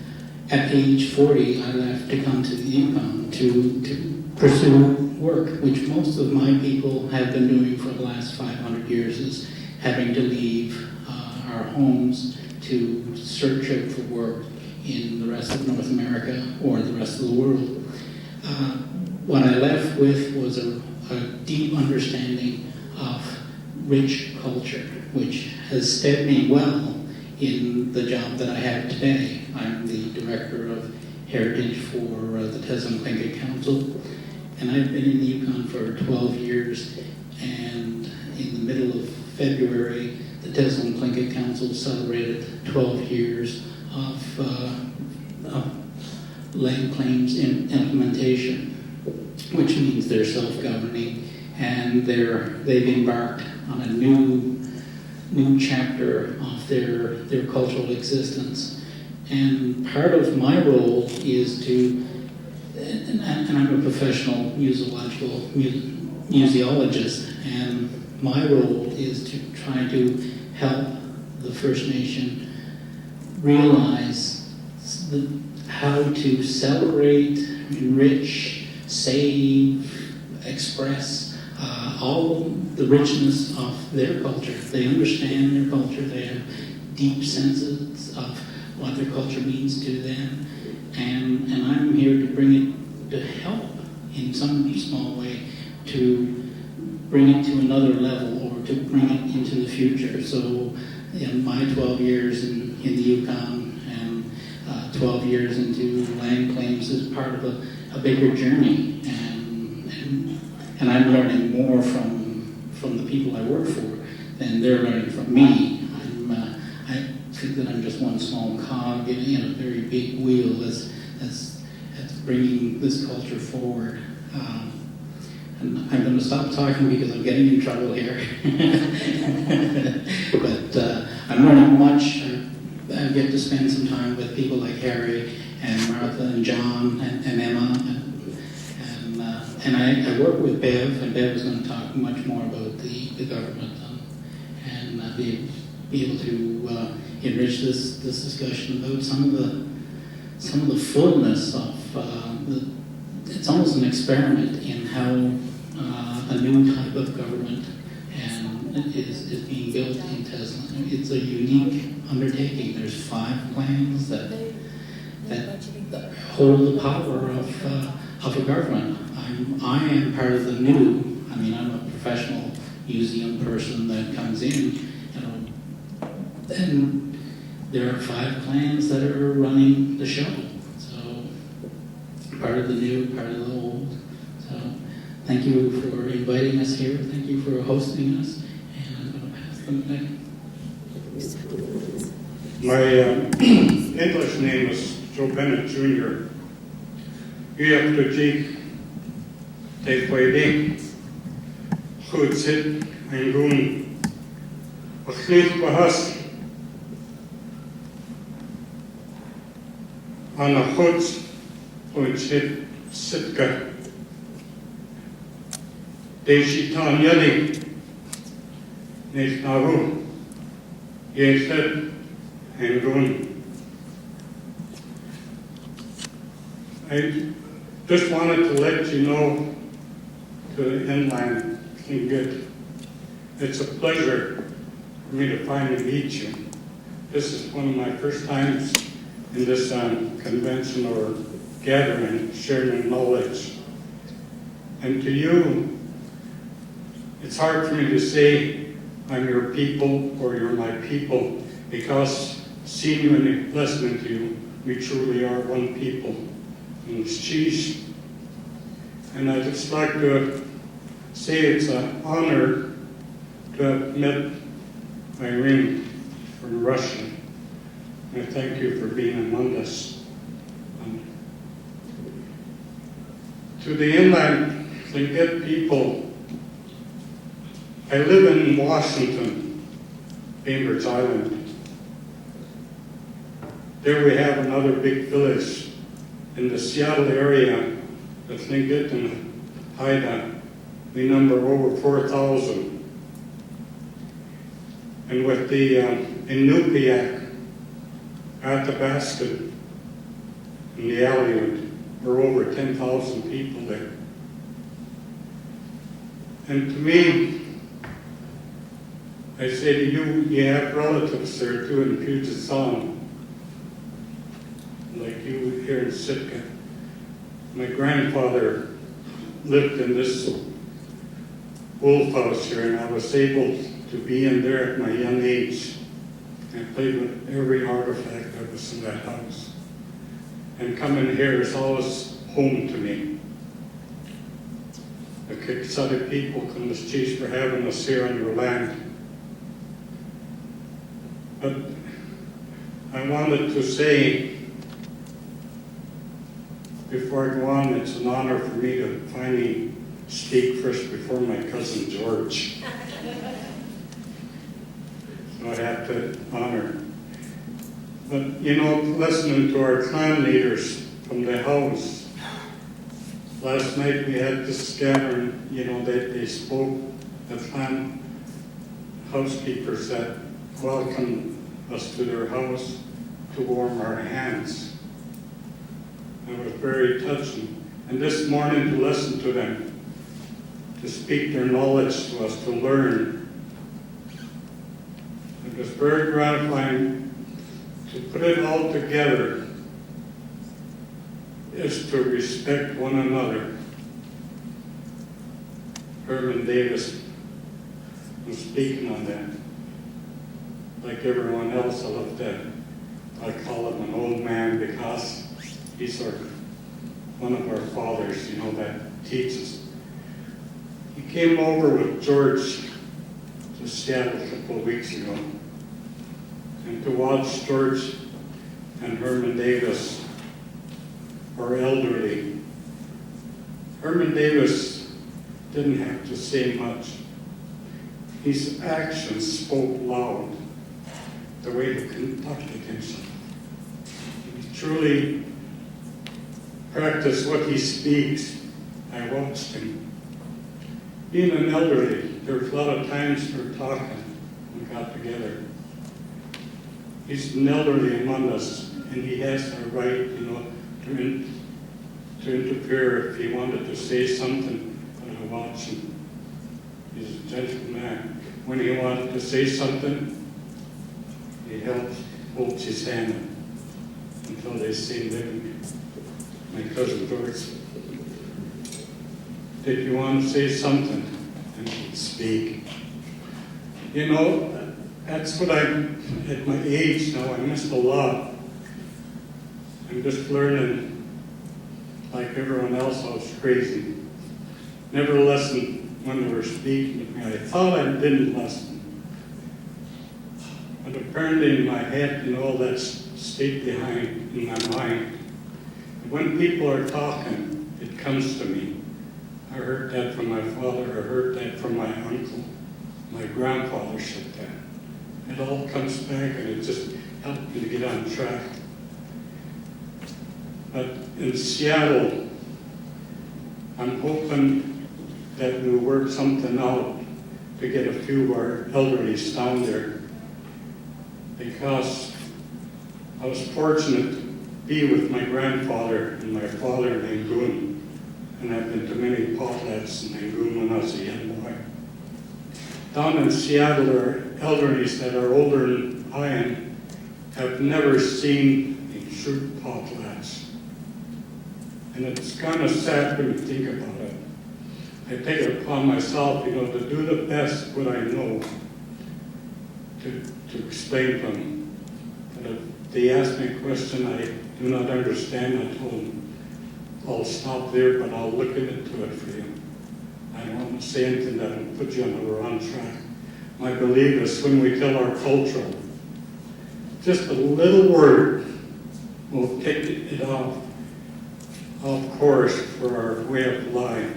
at age 40, I left to come to the Yukon to pursue work, which most of my people have been doing for the last 500 years, is having to leave our homes to search out for work in the rest of North America or the rest of the world. What I left with was a deep understanding of rich culture, which has steadied me well in the job that I have today. I'm the Director of Heritage for the Teslin Council, and I've been in the Yukon for 12 years, and in the middle of February, the Teslin Council celebrated 12 years of land claims implementation, which means they're self-governing, and they've embarked on a new chapter of their cultural existence. And part of my role is to, and I'm a professional museologist, and my role is to try to help the First Nation realize how to celebrate, enrich, save, express all the richness of their culture. They understand their culture. They have deep senses of what their culture means to them. And I'm here to bring it, to help in some small way, to bring it to another level or to bring it into the future. So in my 12 years in the Yukon and 12 years into land claims is part of a bigger journey. And I'm learning more from the people I work for than they're learning from me. I think that I'm just one small cog in a very big wheel that's bringing this culture forward. And I'm going to stop talking because I'm getting in trouble here. But I'm learning much. I get to spend some time with people like Harry and Martha and John and Emma. And I work with Bev, and Bev is going to talk much more about the government and be able to enrich this discussion about some of the fullness of it's almost an experiment in how a new type of government is being built in Teslin. It's a unique undertaking. There's 5 plans that hold the power of a government. I am part of the new. I mean, I'm a professional museum person that comes in, and there are 5 plans that are running the show. So part of the new, part of the old. So thank you for inviting us here. Thank you for hosting us. And I'm going to pass them back. My English name is Joe Bennett Jr. U heb to Jake take way goed zit en doen. Wat geeft behast aan een goed goed zit deze taan jullie niet naar hoe je zit en doen. I just wanted to let you know to the inland Tlingit, it's a pleasure for me to finally meet you. This is one of my first times in this convention or gathering, sharing knowledge. And to you, it's hard for me to say I'm your people or you're my people, because seeing you and listening to you, we truly are one people. And it's cheese. And I'd just like to say it's an honor to have met Irene from Russia. And I thank you for being among us. To the inland Tlingit people, I live in Washington, Bainbridge Island. There we have another big village. In the Seattle area, the Tlingit and Haida, we number over 4,000. And with the Inupiaq, Athabasca, and the Aleut, we're over 10,000 people there. And to me, I say to you, you have relatives there too in Puget Sound, like you here in Sitka. My grandfather lived in this wolf house here, and I was able to be in there at my young age. I played with every artifact that was in that house. And coming here is always home to me. The Kiksadi people come to cheese for having us here on your land. But I wanted to say, before I go on, it's an honor for me to finally speak first before my cousin George. So I have to honor. But, you know, listening to our clan leaders from the house, last night we had this gathering, you know, they spoke, the clan housekeepers that welcomed us to their house to warm our hands. It was very touching. And this morning to listen to them, to speak their knowledge to us, to learn. It was very gratifying to put it all together is to respect one another. Herman Davis was speaking on that. Like everyone else, I call him an old man because he's one of our fathers, you know, that teaches. He came over with George to Seattle a couple of weeks ago. And to watch George and Herman Davis, our elderly. Herman Davis didn't have to say much. His actions spoke loud, the way he conducted himself. He truly practiced what he speaks. I watched him. Being an elderly, there was a lot of times we were talking when we got together. He's an elderly among us, and he has the right, to interfere if he wanted to say something. But I watch him. He's a gentle man. When he wanted to say something, he holds his hand until they say living. My cousin Doris, did you want to say something? And he'd speak. That's what I'm, at my age now, I missed a lot. I'm just learning, like everyone else, I was crazy. Never listened when they were speaking to me. I thought I didn't listen. But apparently in my head, all that stayed behind in my mind. When people are talking, it comes to me. I heard that from my father, I heard that from my uncle. My grandfather said that. It all comes back and it just helped me to get on track. But in Seattle, I'm hoping that we'll work something out to get a few of our elderlies down there. Because I was fortunate to be with my grandfather and my father in Nangoon. And I've been to many potlatch in Nangoon when I was a young boy. Down in Seattle, there are elderlies that are older than I am, have never seen a true potlatch. And it's kind of sad when you think about it. I take it upon myself, to do the best what I know to explain to them. And if they ask me a question I do not understand, I told them, I'll stop there, but I'll look into it for you. I don't want to say anything that will put you on the wrong track. My belief is when we tell our culture, just a little word will take it off course for our way of life.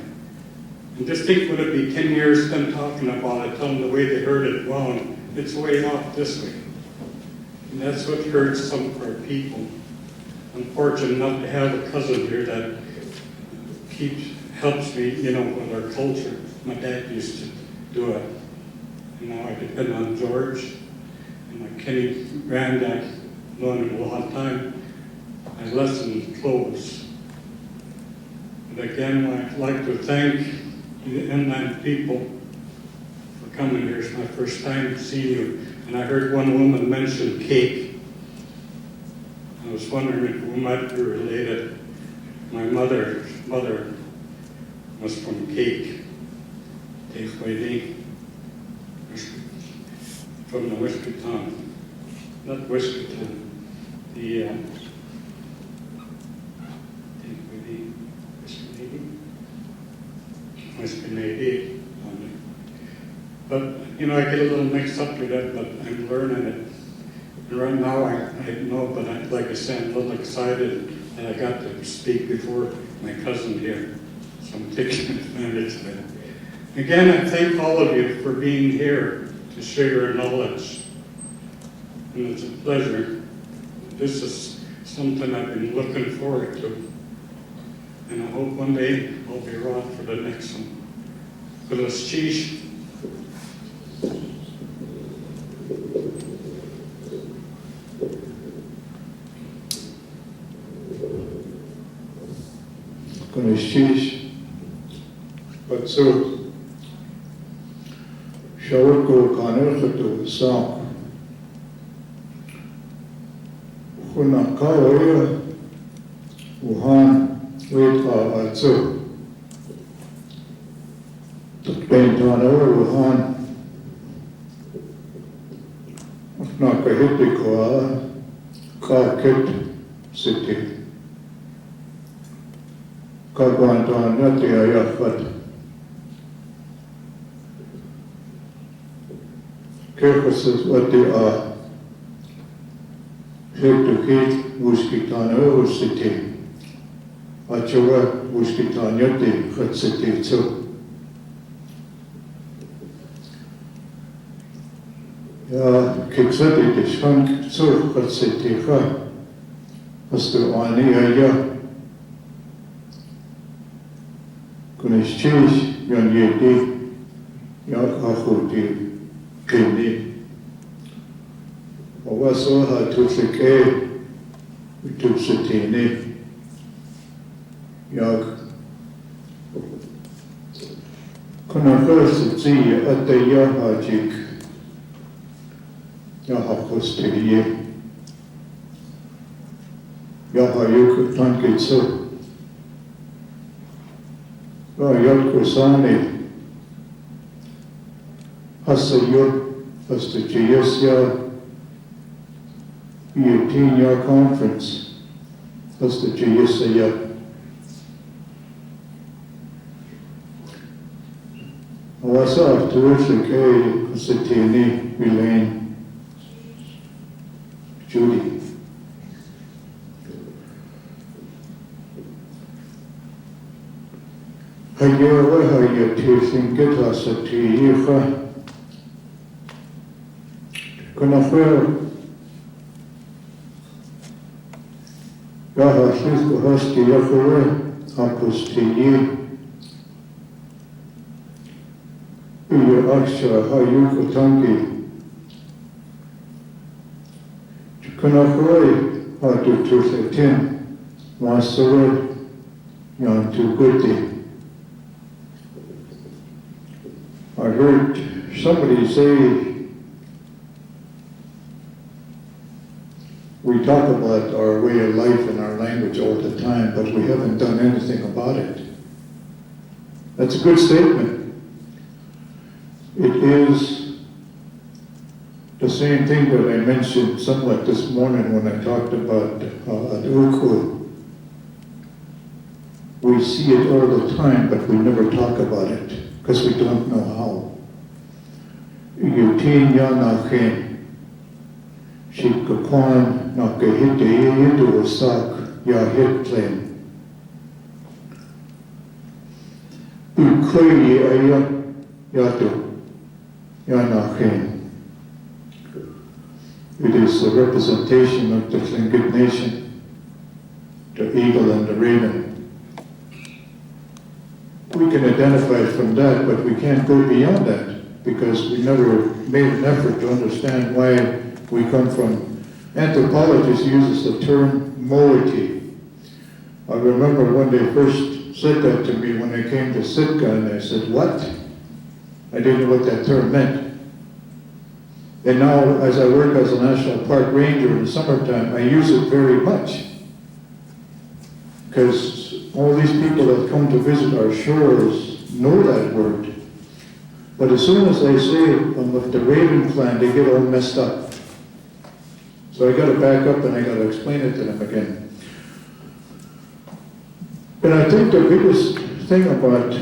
And just think, would it be 10 years them talking about it, telling the way they heard it wrong, it's way off this way. And that's what hurts some of our people. I'm fortunate enough to have a cousin here that helps me, with our culture. My dad used to do it. And now I depend on George and my Kenny granddad, known him a long time. I listen close. But again, I'd like to thank the inland people for coming here. It's my first time seeing you. And I heard one woman mention cake. I was wondering if we might be related. My mother's mother was from Cake, Kahidi, from the Wiskatan, not Wiskatan, the Wiskatan. But I get a little mixed up with that, but I'm learning it. And right now, I know, but like I said, I'm a little excited that I got to speak before my cousin here. So I'm taking advantage of it. Again, I thank all of you for being here to share your knowledge. And it's a pleasure. This is something I've been looking forward to. And I hope one day I'll be around for the next one. But let's cheese. Konuşuş, batsu, şavur ko kanır kutu sağ, kuna kavaya, uhan, veta atsu, tutpen tanır uhan, na kahidi koa, kakit siti. Kwaan nati ayafat. Kerkasız vati a hektukit vuskitan ursiti. Achora vuskitan yati khatsiti tsu. Ja, kiksati tishkan surkat sitiha. Pastu ani aya. Kunishchish yon yedi. Yak achuti kindi. Owasoha tutlike utupsitini. Yak kunafursi zi ataya hajik. Yahakostiye. Yahayuk tankitsu. Yatkusani. Hasayo Hastachiyasya. Yutinya conference. Hastachiyasya. Awasa Turushike Hasatini Elaine. Judy. Hayawa Hayatishin Sati Yifa. Kunafer Yahashis Hasti Yakure Apostiyi. Iya Aksha Hayukatangi. Kunafroi hatu tusetin masarod yan tukuti. I heard somebody say we talk about our way of life and our language all the time, but we haven't done anything about it. That's a good statement. It is the same thing that I mentioned somewhat this morning when I talked about Uku. We see it all the time, but we never talk about it because we don't know how. Yutin Yanachin, Shika Kwaan, Nakahidi Yidu Wasak, Yahitlim. Ukoyi Aya Yadu Yanachin. It is a representation of the Tlingit nation, the eagle and the raven. We can identify from that, but we can't go beyond that because we never made an effort to understand why we come from. Anthropologists uses the term moiety. I remember when they first said that to me when I came to Sitka, and I said, "What?" I didn't know what that term meant. And now, as I work as a national park ranger in the summertime, I use it very much. Because all these people that come to visit our shores know that word. But as soon as I say it on the Raven clan, they get all messed up. So I got to back up and I got to explain it to them again. And I think the biggest thing about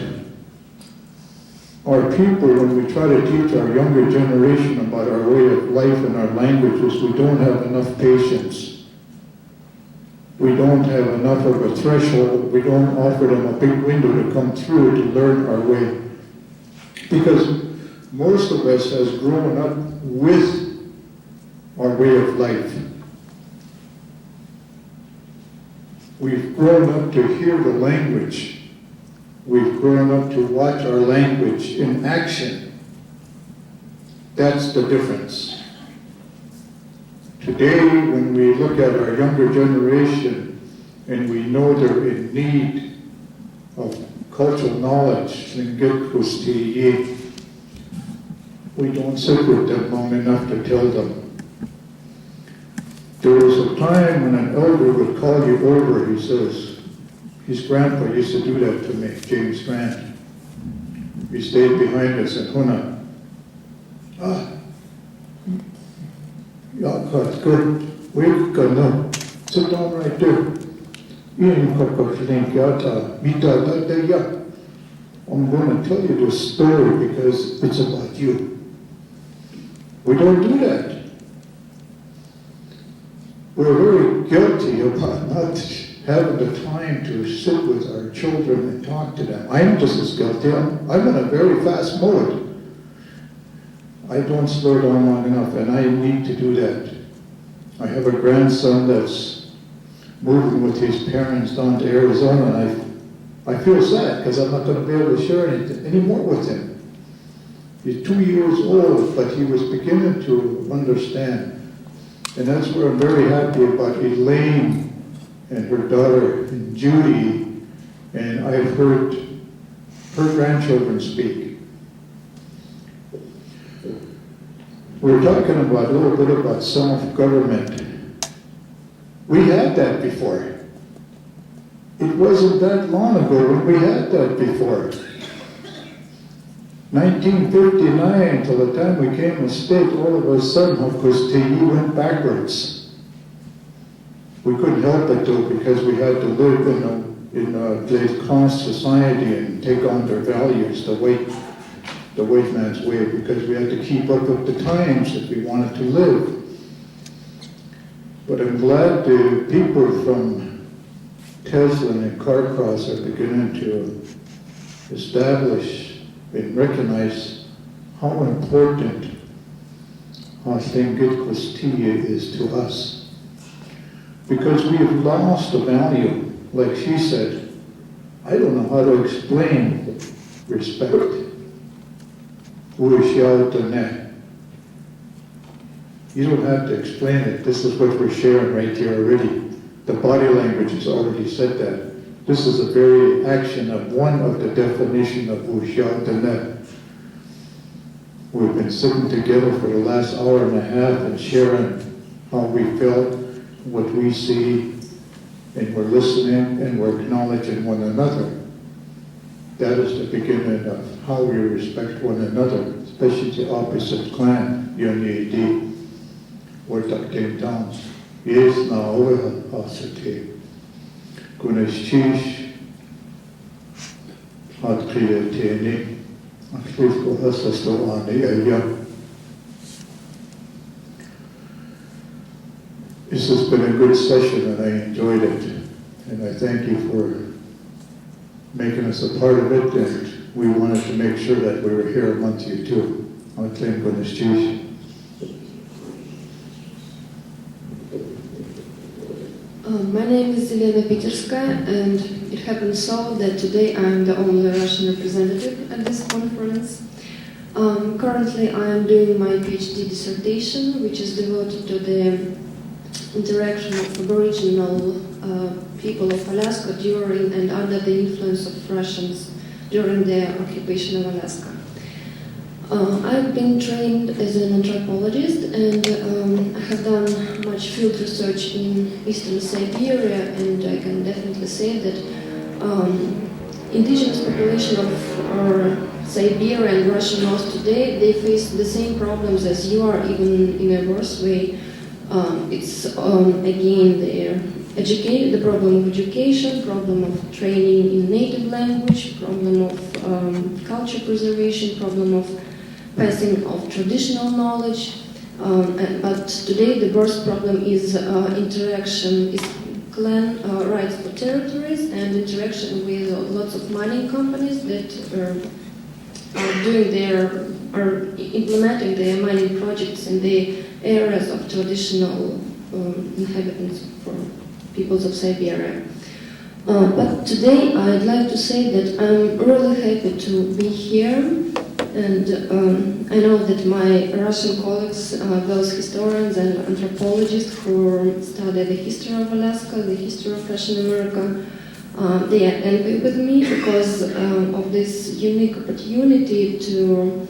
our people, when we try to teach our younger generation about our way of life and our languages, we don't have enough patience. We don't have enough of a threshold. We don't offer them a big window to come through to learn our way. Because most of us has grown up with our way of life. We've grown up to hear the language. We've grown up to watch our language in action. That's the difference. Today, when we look at our younger generation and we know they're in need of cultural knowledge, we don't sit with them long enough to tell them. There was a time when an elder would call you over, he says. His grandpa used to do that to me, James Grant. He stayed behind us in Huna. Yeah, that's good. Wait, go no. Sit down right there. I'm going to tell you this story because it's about you. We don't do that. We're very guilty about not having the time to sit with our children and talk to them. I'm just as guilty. I'm in a very fast mode. I don't slow down long enough, and I need to do that. I have a grandson that's moving with his parents down to Arizona, and I feel sad because I'm not going to be able to share anything anymore with him. He's 2 years old, but he was beginning to understand. And that's where I'm very happy about Elaine and her daughter, and Judy, and I've heard her grandchildren speak. We're talking about a little bit about self-government. We had that before. It wasn't that long ago when we had that before. 1959, till the time we came a state, all of a sudden, of course, TE went backwards. We couldn't help it though, because we had to live in a class society and take on their values, the white man's way, because we had to keep up with the times if we wanted to live. But I'm glad the people from Teslin and Carcross are beginning to establish and recognize how important Tlingit is to us. Because we have lost the value, like she said. I don't know how to explain respect. You don't have to explain it. This is what we're sharing right here already. The body language has already said that. This is a very action of one of the definition of Ushiatanet. We've been sitting together for the last hour and a half and sharing how we felt, what we see, and we're listening and we're acknowledging one another. That is the beginning of how we respect one another, especially the opposite clan, Yunidi, or Taktim Towns. Yes, now over Asate. Guneshish, Hatkriya Tene, Aklifko Hasasto Ane Aya. This has been a good session and I enjoyed it. And I thank you for making us a part of it, and we wanted to make sure that we were here amongst you too. On Tlingit. My name is Elena Peterskaya, and it happens so that today I'm the only Russian representative at this conference. Currently I am doing my PhD dissertation, which is devoted to the interaction of Aboriginal people of Alaska during and under the influence of Russians during the occupation of Alaska. I've been trained as an anthropologist, and I have done much field research in Eastern Siberia, and I can definitely say that indigenous population of Siberia and Russian North today, they face the same problems as you are, even in a worse way. It's again the problem of education, problem of training in native language, problem of culture preservation, problem of passing of traditional knowledge. But today the worst problem is interaction, is clan rights for territories and interaction with lots of mining companies that are implementing their mining projects in the areas of traditional inhabitants for peoples of Siberia. But today I'd like to say that I'm really happy to be here, and I know that my Russian colleagues, those historians and anthropologists who study the history of Alaska, the history of Russian America, they are envy with me because of this unique opportunity to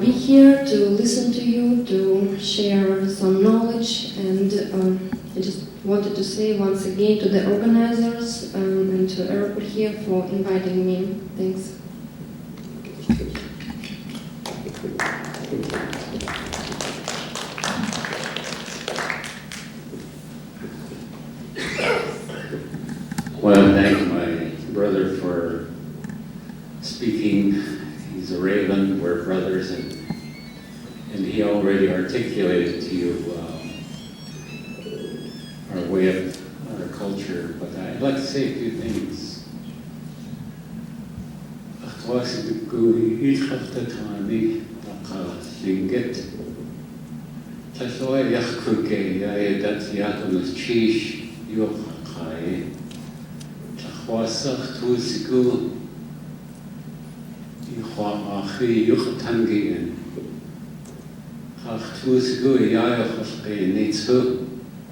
be here, to listen to you, to share some knowledge, and I just wanted to say once again to the organizers and to everybody here for inviting me. Thanks. I want to thank my brother for speaking. He's a Raven, we're brothers, and he already articulated to you our way of our culture. But I'd like to say a few things. Tlingit. Tlasoa yachkuke ya dat yakumus chish yochai. Tlahuasach tusiku. Ichwa achi yuchtangien. Ach tusiku yayochai nitsu.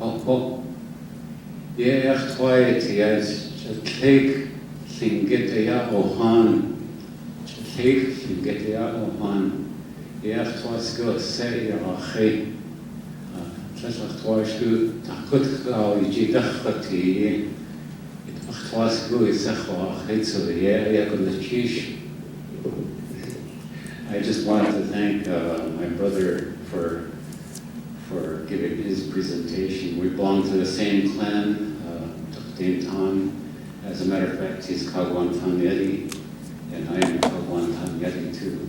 Oh. Ye echt quiet yes. Take Tlingit ya ohan. Take Tlingit ya ohan. Echt was go say achi. Tlach twaisku takut gau jidachati. It was go isachwa achi so yeah chish. I just wanted to thank my brother for giving his presentation. We belong to the same clan, Tan. As a matter of fact, he's Kwaan Yeti, and I am Kwaan Yeti too.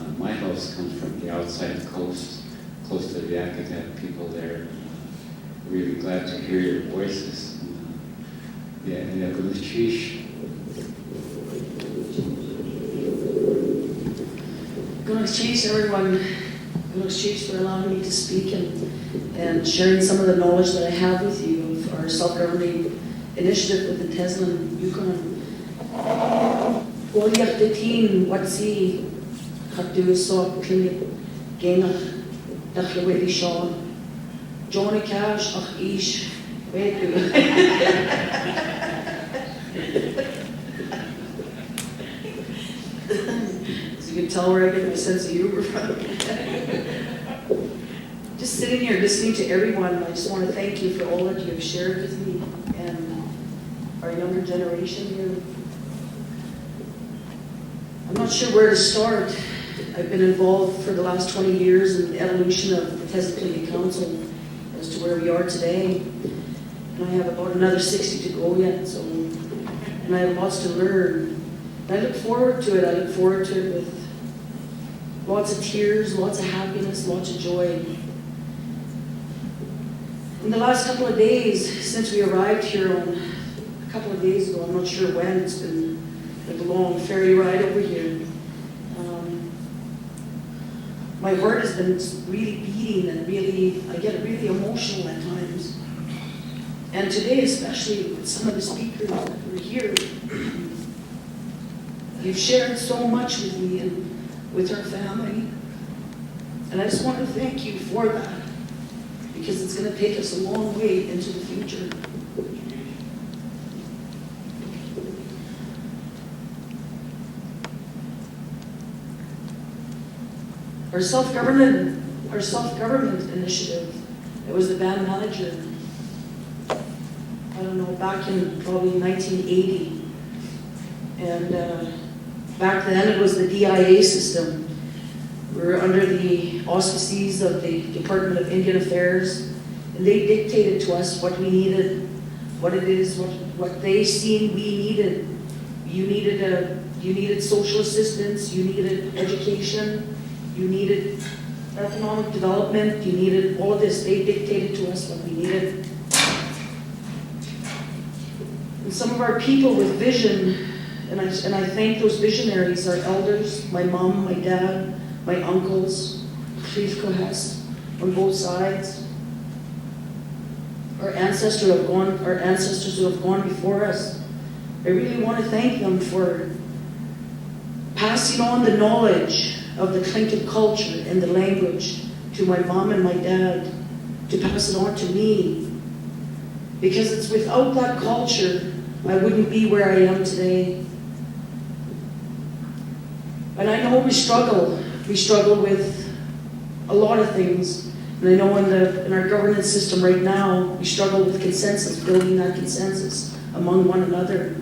And my house comes from the outside coast, close to the Yakutat people there. Really glad to hear your voices. Exchange everyone. Exchange for allowing me to speak and sharing some of the knowledge that I have with you of our self-governing initiative with the Teslin Yukon. Oliach detin watsi hatu SOK Tlingit genach dachlewedi Sean Johnny Cash ach ish wedu. You can tell where I get my sense of humor from. Just sitting here listening to everyone, I just want to thank you for all that you have shared with me and our younger generation here. I'm not sure where to start. I've been involved for the last 20 years in the evolution of the Teslin Council as to where we are today. And I have about another 60 to go yet, and I have lots to learn. And I look forward to it. I look forward to it with lots of tears, lots of happiness, lots of joy. In the last couple of days, since we arrived here a couple of days ago, I'm not sure when, it's been like a long ferry ride over here. My heart has been really beating and I get really emotional at times. And today, especially with some of the speakers that were here, you've shared so much with me and with our family. And I just want to thank you for that, because it's going to take us a long way into the future. Our self-government initiative, it was the band manager, I don't know, back in probably 1980. And back then it was the DIA system. We were under the auspices of the Department of Indian Affairs, and they dictated to us what we needed, what it is, what they seen we needed. You needed social assistance, you needed education, you needed economic development, you needed all of this. They dictated to us what we needed. And some of our people with vision, and I thank those visionaries, our elders, my mom, my dad, my uncles, Chief Kohest, on both sides. Our ancestors who have gone before us. I really want to thank them for passing on the knowledge of the Tlingit culture and the language to my mom and my dad, to pass it on to me. Because it's without that culture, I wouldn't be where I am today. And I know we struggle. We struggle with a lot of things. And I know in our governance system right now, we struggle with consensus, building that consensus among one another.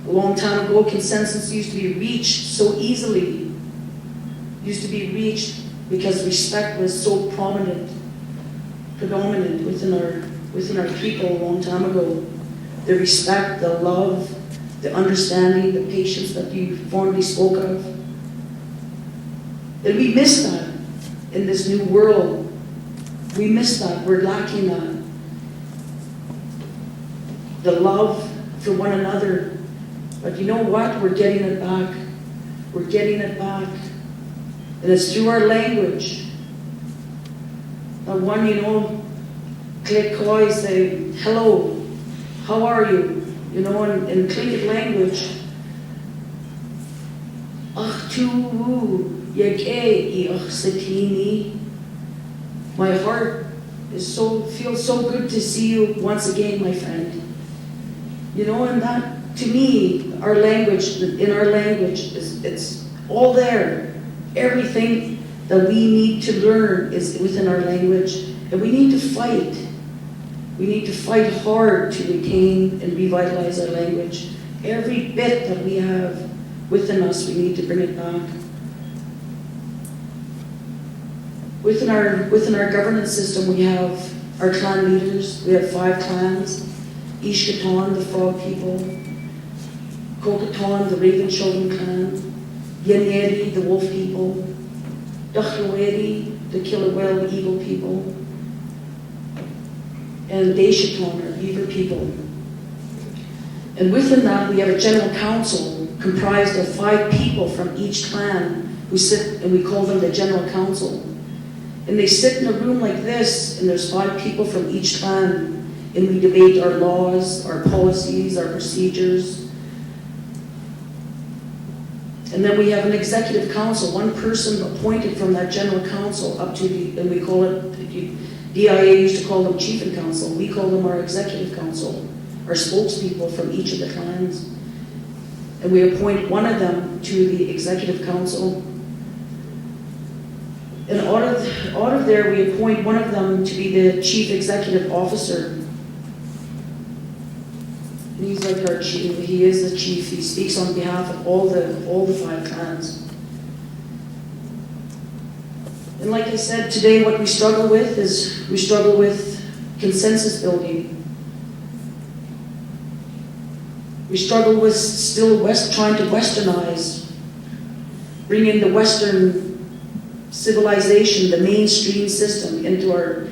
A long time ago, consensus used to be reached so easily. Used to be reached because respect was so predominant within our people a long time ago. The respect, the love, the understanding, the patience that you formerly spoke of. And we miss that in this new world. We miss that. We're lacking that. The love for one another. But you know what? We're getting it back. We're We're getting it back. And it's through our language. One, Tlingit say, hello, how are you? In Tlingit language, ach tu yake satini. My heart feels so good to see you once again, my friend. And that, to me, in our language, it's all there. Everything that we need to learn is within our language. And we need to fight. We need to fight hard to retain and revitalize our language. Every bit that we have within us, we need to bring it back. Within our governance system, we have our clan leaders. We have 5 clans. Ishkatan, the Frog people. Kokatan, the Raven Children clan. Yenyeri, the Wolf people. Dachlaweri, the Killer Whale Eagle people. And Deshaton, our Beaver people. And within that, we have a general council comprised of 5 people from each clan who sit, and we call them the general council. And they sit in a room like this, and there's 5 people from each clan, and we debate our laws, our policies, our procedures. And then we have an executive council, one person appointed from that general council up to and we call it, DIA used to call them chief and council. We call them our executive council, our spokespeople from each of the clans. And we appoint one of them to the executive council. And out of there, we appoint one of them to be the chief executive officer. And he's like our chief. He is the chief. He speaks on behalf of all the 5 clans. And like I said, today what we struggle with is consensus building. We struggle with still trying to westernize, bring in the Western civilization, the mainstream system into our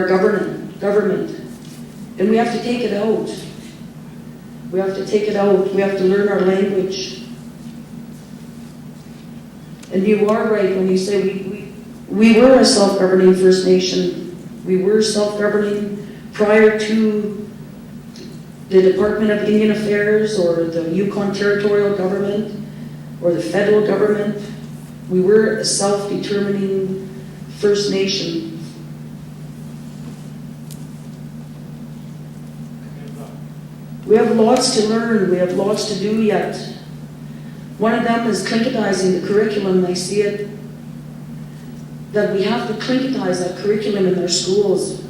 government. And we have to take it out. We have to take it out. We have to learn our language. And you are right when you say we were a self-governing First Nation. We were self-governing prior to the Department of Indian Affairs or the Yukon Territorial Government or the federal government. We were a self-determining First Nation. We have lots to learn. We have lots to do yet. One of them is Tlingitizing the curriculum. I see it that we have to Tlingitize that curriculum in our schools.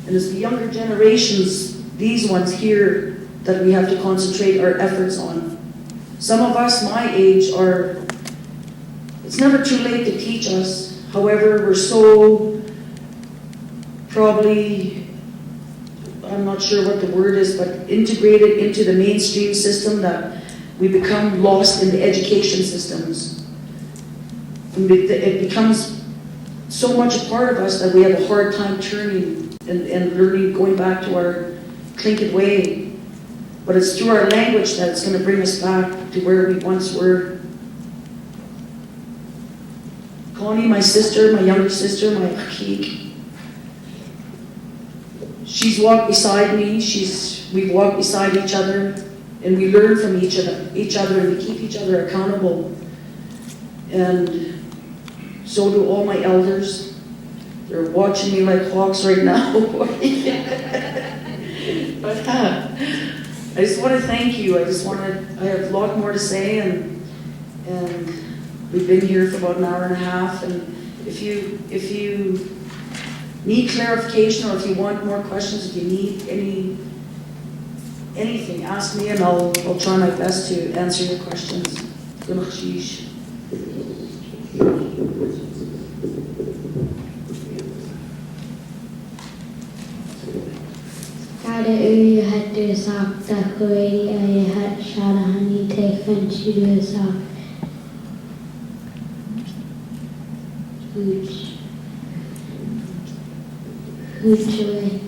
And it's the younger generations, these ones here, that we have to concentrate our efforts on. Some of us, my age, it's never too late to teach us. However, we're so probably, I'm not sure what the word is, but integrated into the mainstream system that we become lost in the education systems. And it becomes so much a part of us that we have a hard time turning and learning, going back to our Tlingit way. But it's through our language that it's going to bring us back to where we once were. Connie, my sister, my younger sister, my Kahidi, she's walked beside me. We've walked beside each other, and we learn from each other, and we keep each other accountable. And so do all my elders. They're watching me like hawks right now. But I just want to thank you. I have a lot more to say, and we've been here for about an hour and a half. And if you need clarification, or if you want more questions, if you need anything, ask me, and I'll try my best to answer your questions. Kada had to sock the Kwaan, I had Shadahani take and she do sock. Hoochaway.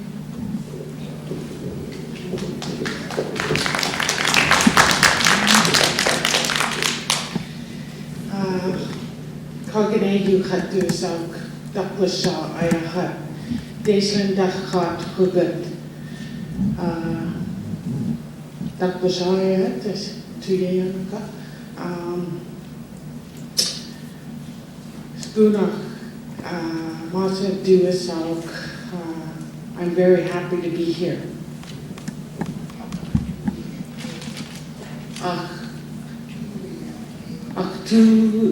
Kahidi Hatu SOK, Daklasha Ayahat, Teslin Hugat, Daklasha Ayahat, Tuyanaka, Spuna, Masa SOK. I'm very happy to be here.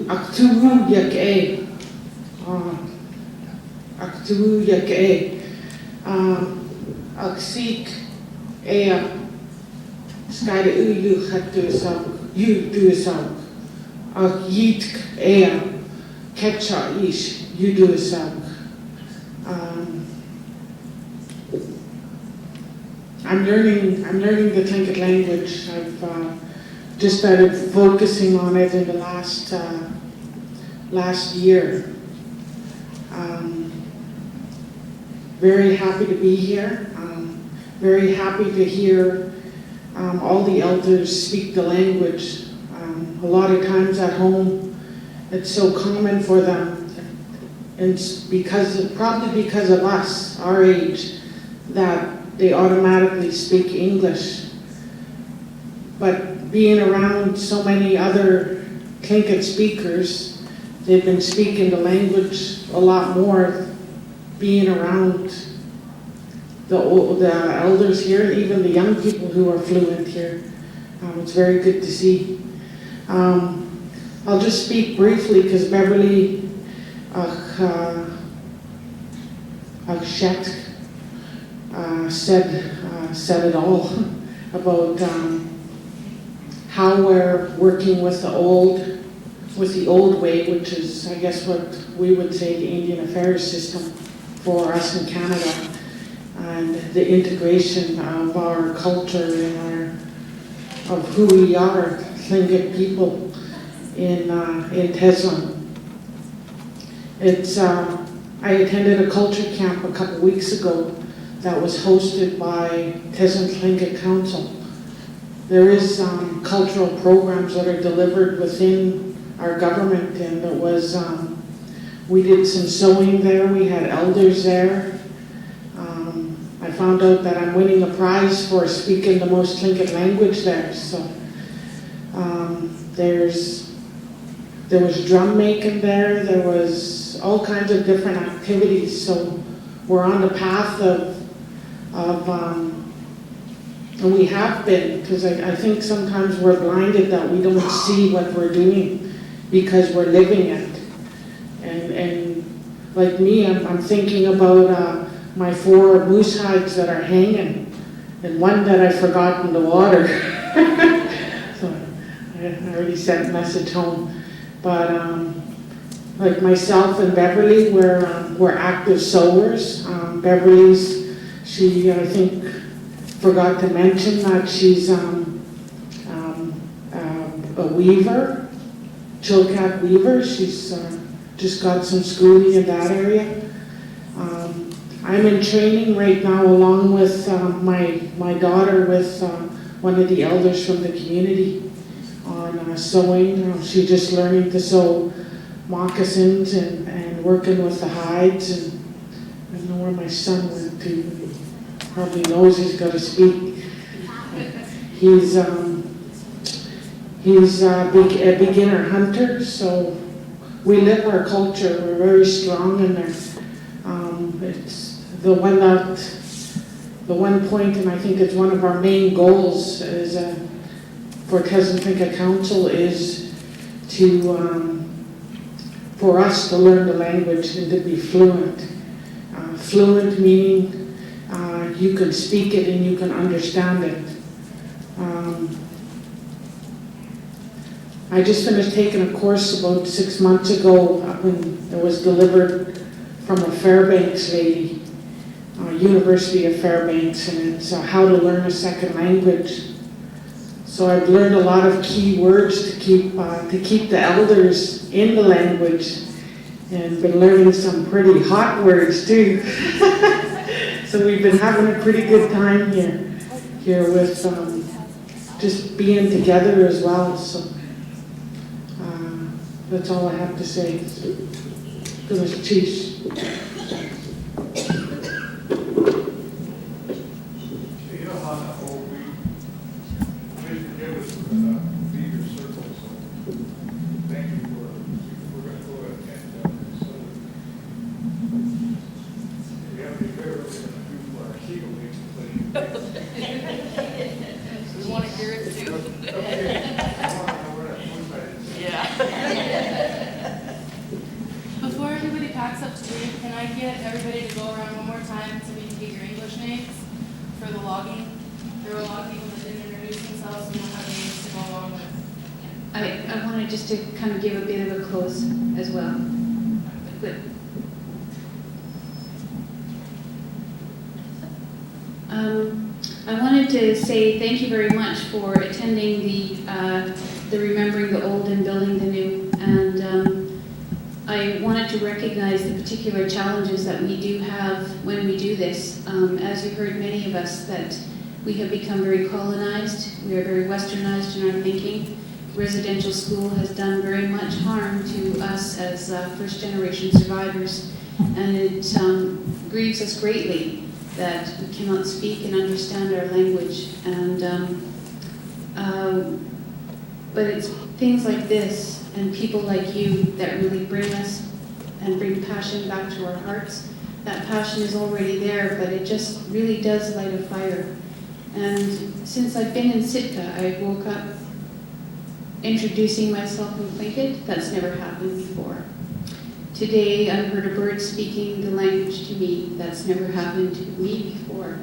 Aktubu Yake, Aktubu Yake, Aksik Ea, Skade Uyu Hatu SOK, you do SOK, Akyitk Ea, Ketcha Ish, you do SOK. I'm learning the Tlingit language. I've just started focusing on it in the last year. Very happy to be here. Very happy to hear all the elders speak the language. A lot of times at home, it's so common for them, and it's probably because of us, our age, that they automatically speak English. But being around so many other Tlingit speakers, they've been speaking the language a lot more, being around the elders here, and even the young people who are fluent here. It's very good to see. I'll just speak briefly because Beverly said it all about how we're working with the old way, which is, I guess, what we would say the Indian Affairs system for us in Canada, and the integration of our culture and of who we are, Tlingit people in Teslin. I attended a culture camp a couple weeks ago that was hosted by Teslin Council. There is cultural programs that are delivered within our government, and it was, we did some sewing there, we had elders there. I found out that I'm winning a prize for speaking the most Tlingit language there, so there was drum making there, there was all kinds of different activities, so we're on the path of and we have been, because I think sometimes we're blinded that we don't see what we're doing because we're living it. And like me, I'm thinking about my 4 moose hides that are hanging, and one that I forgot in the water. So I already sent a message home. But like myself and Beverly, we're active sewers. Beverly's, I think, forgot to mention that she's a weaver, Chilkat weaver. She's just got some schooling in that area. I'm in training right now along with my daughter with one of the elders from the community on sewing. She's just learning to sew moccasins and working with the hides. And I don't know where my son went to. Probably knows he's got to speak. He's a beginner hunter, so we live our culture. We're very strong in there. It's the one point, and I think it's one of our main goals is for Teslin Council is for us to learn the language and to be fluent. Fluent meaning you can speak it and you can understand it. I just finished taking a course about 6 months ago when it was delivered from a Fairbanks lady, University of Fairbanks, and it's how to learn a second language. So I've learned a lot of key words to keep the elders in the language, and been learning some pretty hot words too. So we've been having a pretty good time here with just being together as well. So That's all I have to say. Cheese. You know how we forgive us for being your circle, so thank you for, we're going to go ahead and so we have to be very going to do for our Kegel league. We want to hear it too. Yeah. Before everybody packs up to leave, can I get everybody to go around one more time so we can get your English names for the logging? There were a lot of people that didn't introduce themselves and don't have names to go along with. I wanted just to kind of give a bit of a close as well. Good. I wanted to say thank you very much for attending the Remembering the Old and Building the New, and I wanted to recognize the particular challenges that we do have when we do this. As you heard, many of us, that we have become very colonized, we are very westernized in our thinking. Residential school has done very much harm to us as first-generation survivors, and it grieves us greatly that we cannot speak and understand our language. And but it's things like this and people like you that really bring us and bring passion back to our hearts. That passion is already there, but it just really does light a fire. And since I've been in Sitka, I woke up introducing myself in Tlingit. That's never happened before. Today, I heard a bird speaking the language to me. That's never happened to me before.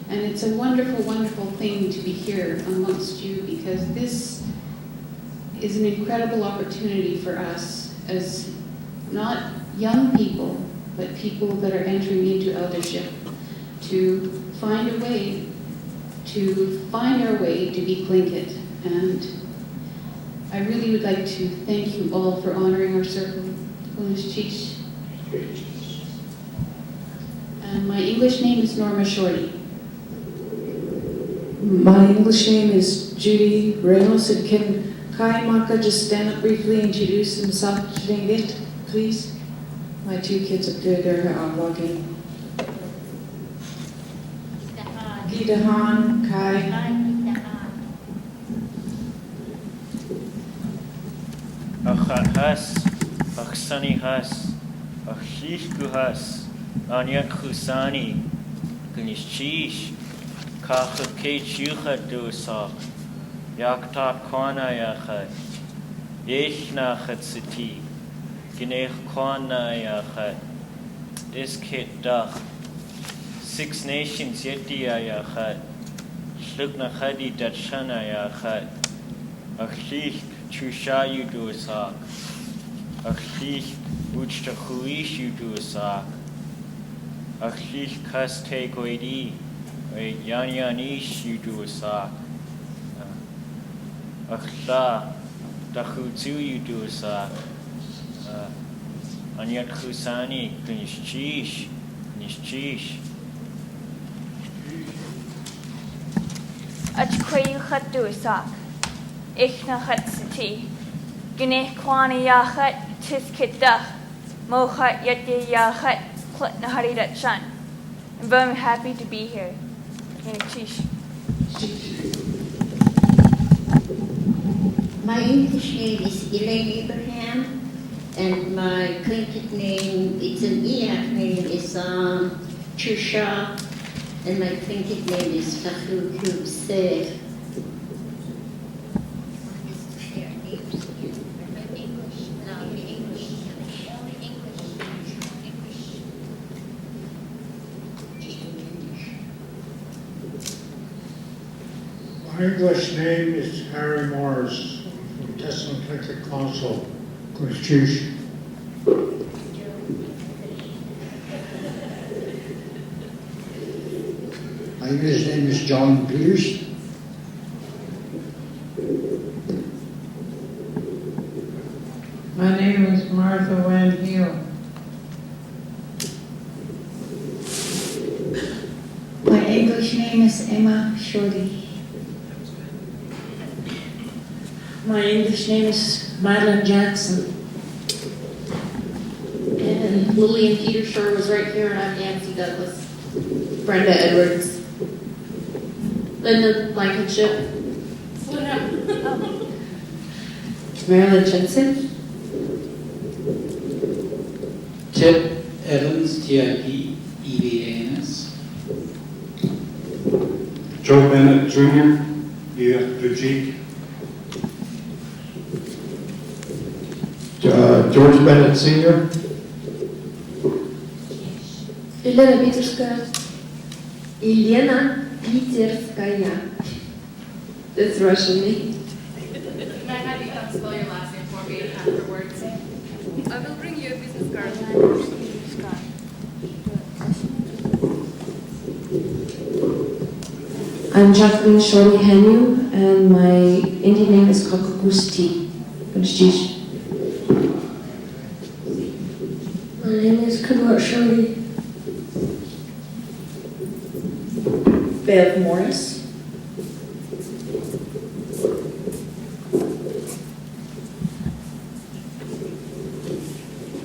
And it's a wonderful, wonderful thing to be here amongst you, because this is an incredible opportunity for us as not young people, but people that are entering into eldership, to find a way, to find our way to be Tlingit. And I really would like to thank you all for honoring our circle. And my English name is Norma Shorty. My English name is Judy Ramos, and can Kai Maka just stand up briefly and introduce himself to Tlingit, please? My two kids up there, they're walking. Gidahan, Kai. Achahas, Achsanihas, Achishkuhas, Anyakhusani, Gunishchish, Kachakech Yucha Dusak, Yaktat Kwana Yachat, Yechnachat Siti, Ginech Kwana Yachat, Iskit Dach, Six Nations Yetia Yachat, Shluknachadi Dachana Yachat, Achish Chushayu Dusak, Achish Uchtachuishu Dusak, Achish Kaste Goidi, Yanyanish Yudusak, Achla Dachutsu Yudusak, Anyat Khusani, Nishchish. Achquayu Dusak. Ichnachat Siti, Gineh Kwani Yachat, Tiskidach, Mochat Yeti Yachat, Klitnahari Dachan. I'm very happy to be here. My English name is Elaine Abraham, and my Tlingit name, it's an Iak name, is Chusha, and my Tlingit name is Fahu Seh. My English name is Harry Morris from Teslin Council, Kunchish. My English name is John Pierce. My name is Martha Van Heel. My English name is Emma Shorty. My English name is Madeline Jackson. And Lillian Peter Shore was right here, and I'm Nancy Douglas. Brenda Edwards. Linda Blankenship. Marilyn Jensen. Tip Evans, TIP-EVANS. Joe Bennett Jr., Vijik. George Bennett Sr. Elena Peterskaya. Elena Peterskaya. That's Russian name. Can I have you come spell your last name for me afterwards? I will bring you a business card. I'm Jacqueline Shorty Henu, and my Indian name is Kakagusti. My name is Kabot Shorty. Bev Morris.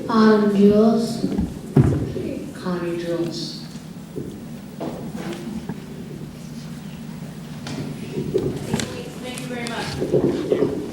Autumn Jules. Connie Jules. Thank you very much.